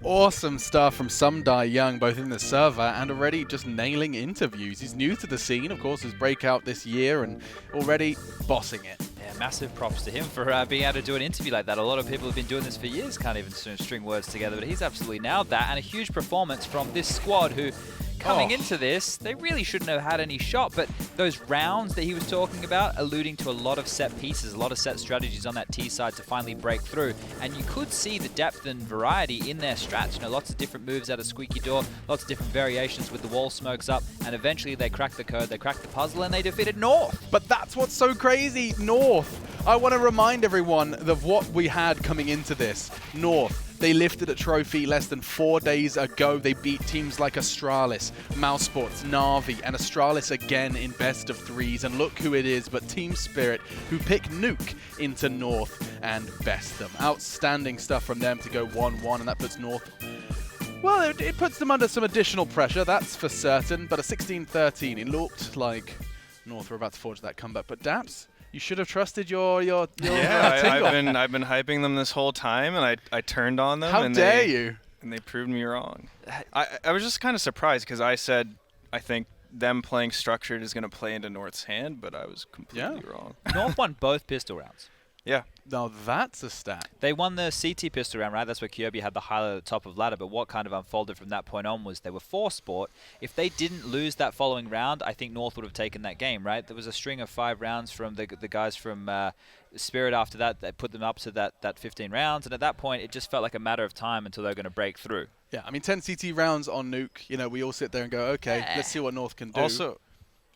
Awesome stuff from some Die Young, both in the server and already just nailing interviews. He's new to the scene, of course, his breakout this year, and already bossing it. Yeah, massive props to him for being able to do an interview like that. A lot of people have been doing this for years, can't even string words together, but he's absolutely nailed that. And a huge performance from this squad who, coming into this, they really shouldn't have had any shot, but those rounds that he was talking about, alluding to a lot of set pieces, a lot of set strategies on that T side to finally break through, and you could see the depth and variety in their strats. You know, lots of different moves out of Squeaky Door, lots of different variations with the wall smokes up, and eventually they cracked the code, they cracked the puzzle, and they defeated North. But that's what's so crazy. North. I want to remind everyone of what we had coming into this. North. They lifted a trophy less than 4 days ago. They beat teams like Astralis, Mousesports, Na'Vi, and Astralis again in best of threes. And look who it is but Team Spirit, who picked Nuke into North and best them. Outstanding stuff from them to go 1-1, and that puts North... Well, it puts them under some additional pressure, that's for certain. But a 16-13, it looked like North were about to forge that comeback. But Daps, you should have trusted your yeah, I've been hyping them this whole time, and I turned on them. How dare you? And they proved me wrong. I was just kind of surprised because I said I think them playing structured is going to play into North's hand, but I was completely wrong. North won both pistol rounds. Yeah. Now that's a stat. They won the CT pistol round, right? That's where Kyobi had the highlight at the top of the ladder, but what kind of unfolded from that point on was they were 4-sport. If they didn't lose that following round, I think North would have taken that game, right? There was a string of 5 rounds from the guys from Spirit after that put them up to that 15 rounds, and at that point it just felt like a matter of time until they were going to break through. Yeah, I mean 10 CT rounds on Nuke, you know, we all sit there and go, okay, let's see what North can do.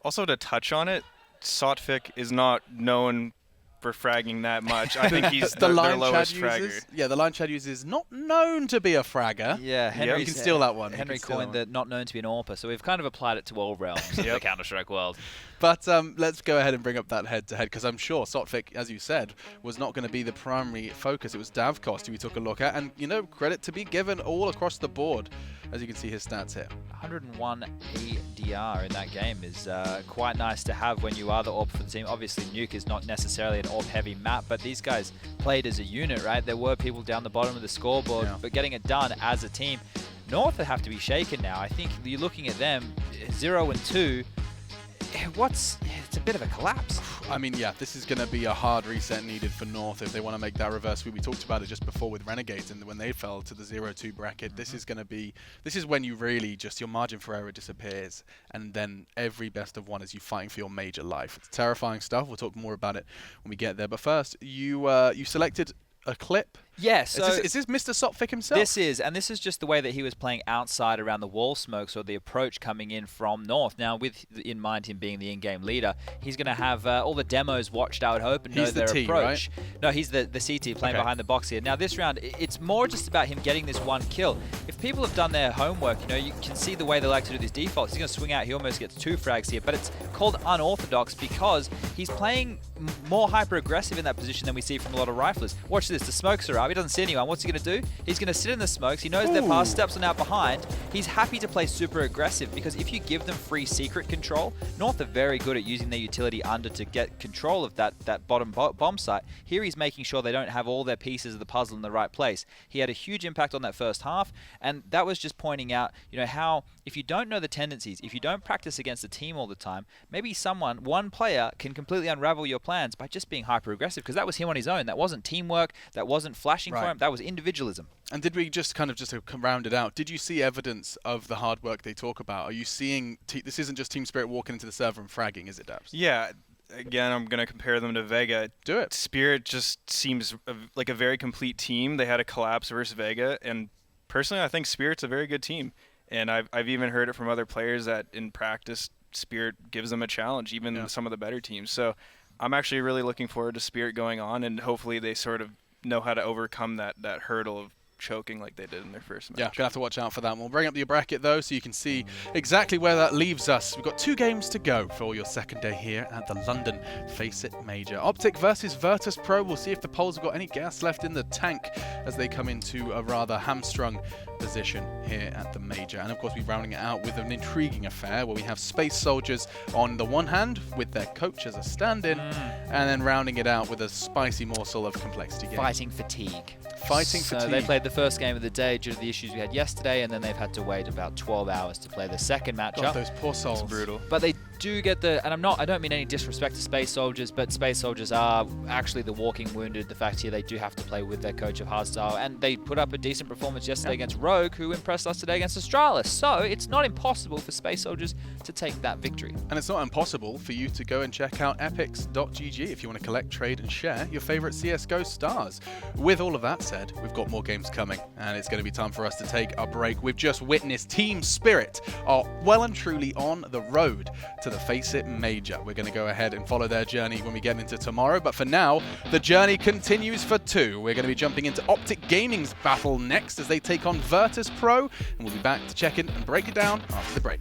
Also to touch on it, Sotfik is not known for fragging that much. I think he's their lowest fragger. Yeah, the line Chad uses not known to be a fragger. Yeah, Henry you can steal that one. Henry coined the not known to be an AWPer, so we've kind of applied it to all realms of the Counter-Strike world. But let's go ahead and bring up that head-to-head, because I'm sure Sotfik, as you said, was not going to be the primary focus. It was Davcost who we took a look at, and, you know, credit to be given all across the board, as you can see his stats here. 101 ADR in that game is quite nice to have when you are the AWP for the team. Obviously, Nuke is not necessarily an AWP-heavy map, but these guys played as a unit, right? There were people down the bottom of the scoreboard, but getting it done as a team. North have to be shaken now. I think you're looking at them, 0 and 2. It's a bit of a collapse. I mean, yeah, this is going to be a hard reset needed for North if they want to make that reverse sweep. We talked about it just before with Renegades, and when they fell to the 0-2 bracket, this is when you really just, your margin for error disappears, and then every best of one is you fighting for your major life. It's terrifying stuff. We'll talk more about it when we get there. But first, you selected a clip Yeah, so is this Mr. Sophic himself? this is just the way that he was playing outside around the wall smokes, or the approach coming in from North. Now, with in mind him being the in-game leader, he's going to have all the demos watched, I would hope, and know He's the their T, approach. right? No, he's the CT playing behind the box here. Now, this round, it's more just about him getting this one kill. If people have done their homework, you can see the way they like to do these defaults. He's going to swing out. He almost gets 2 frags here, but it's called unorthodox because he's playing more hyper-aggressive in that position than we see from a lot of riflers. Watch this. The smokes are up. He doesn't see anyone. What's he going to do? He's going to sit in the smokes. He knows their pass steps are now behind. He's happy to play super aggressive because if you give them free secret control, North are very good at using their utility under to get control of that bottom bomb site. Here he's making sure they don't have all their pieces of the puzzle in the right place. He had a huge impact on that first half, and that was just pointing out, how if you don't know the tendencies, if you don't practice against the team all the time, maybe one player can completely unravel your plans by just being hyper aggressive, because that was him on his own. That wasn't teamwork. That wasn't flashing for him. That was individualism. And did we just to round it out, did you see evidence of the hard work they talk about? Are you seeing, this isn't just Team Spirit walking into the server and fragging, is it, Dabs? Yeah. Again, I'm going to compare them to Vega. Do it. Spirit just seems like a very complete team. They had a collapse versus Vega, and personally, I think Spirit's a very good team. And I've even heard it from other players that in practice, Spirit gives them a challenge, even some of the better teams. So I'm actually really looking forward to Spirit going on, and hopefully they sort of know how to overcome that hurdle of choking like they did in their first match. Yeah, gonna have to watch out for that. We'll bring up your bracket though, so you can see exactly where that leaves us. We've got 2 games to go for your second day here at the London FACEIT Major. Optic versus Virtus Pro. We'll see if the Poles have got any gas left in the tank as they come into a rather hamstrung position here at the Major. And of course, we're rounding it out with an intriguing affair where we have Space Soldiers on the one hand with their coach as a stand-in, and then rounding it out with a spicy morsel of complexity game. Fighting fatigue. Fighting so fatigue. They played the first game of the day due to the issues we had yesterday, and then they've had to wait about 12 hours to play the second matchup. God, those poor souls. It's brutal. But they do get and I don't mean any disrespect to Space Soldiers, but Space Soldiers are actually the walking wounded. The fact here they do have to play with their coach of hardstyle, and they put up a decent performance yesterday against Rogue, who impressed us today against Astralis. So it's not impossible for Space Soldiers to take that victory. And it's not impossible for you to go and check out epics.gg if you want to collect, trade, and share your favorite CSGO stars. With all of that said, we've got more games coming, and it's going to be time for us to take a break. We've just witnessed Team Spirit are well and truly on the road to the FACEIT Major. We're going to go ahead and follow their journey when we get into tomorrow, but for now, the journey continues for 2. We're going to be jumping into Optic Gaming's battle next as they take on Virtus Pro, and we'll be back to check in and break it down after the break.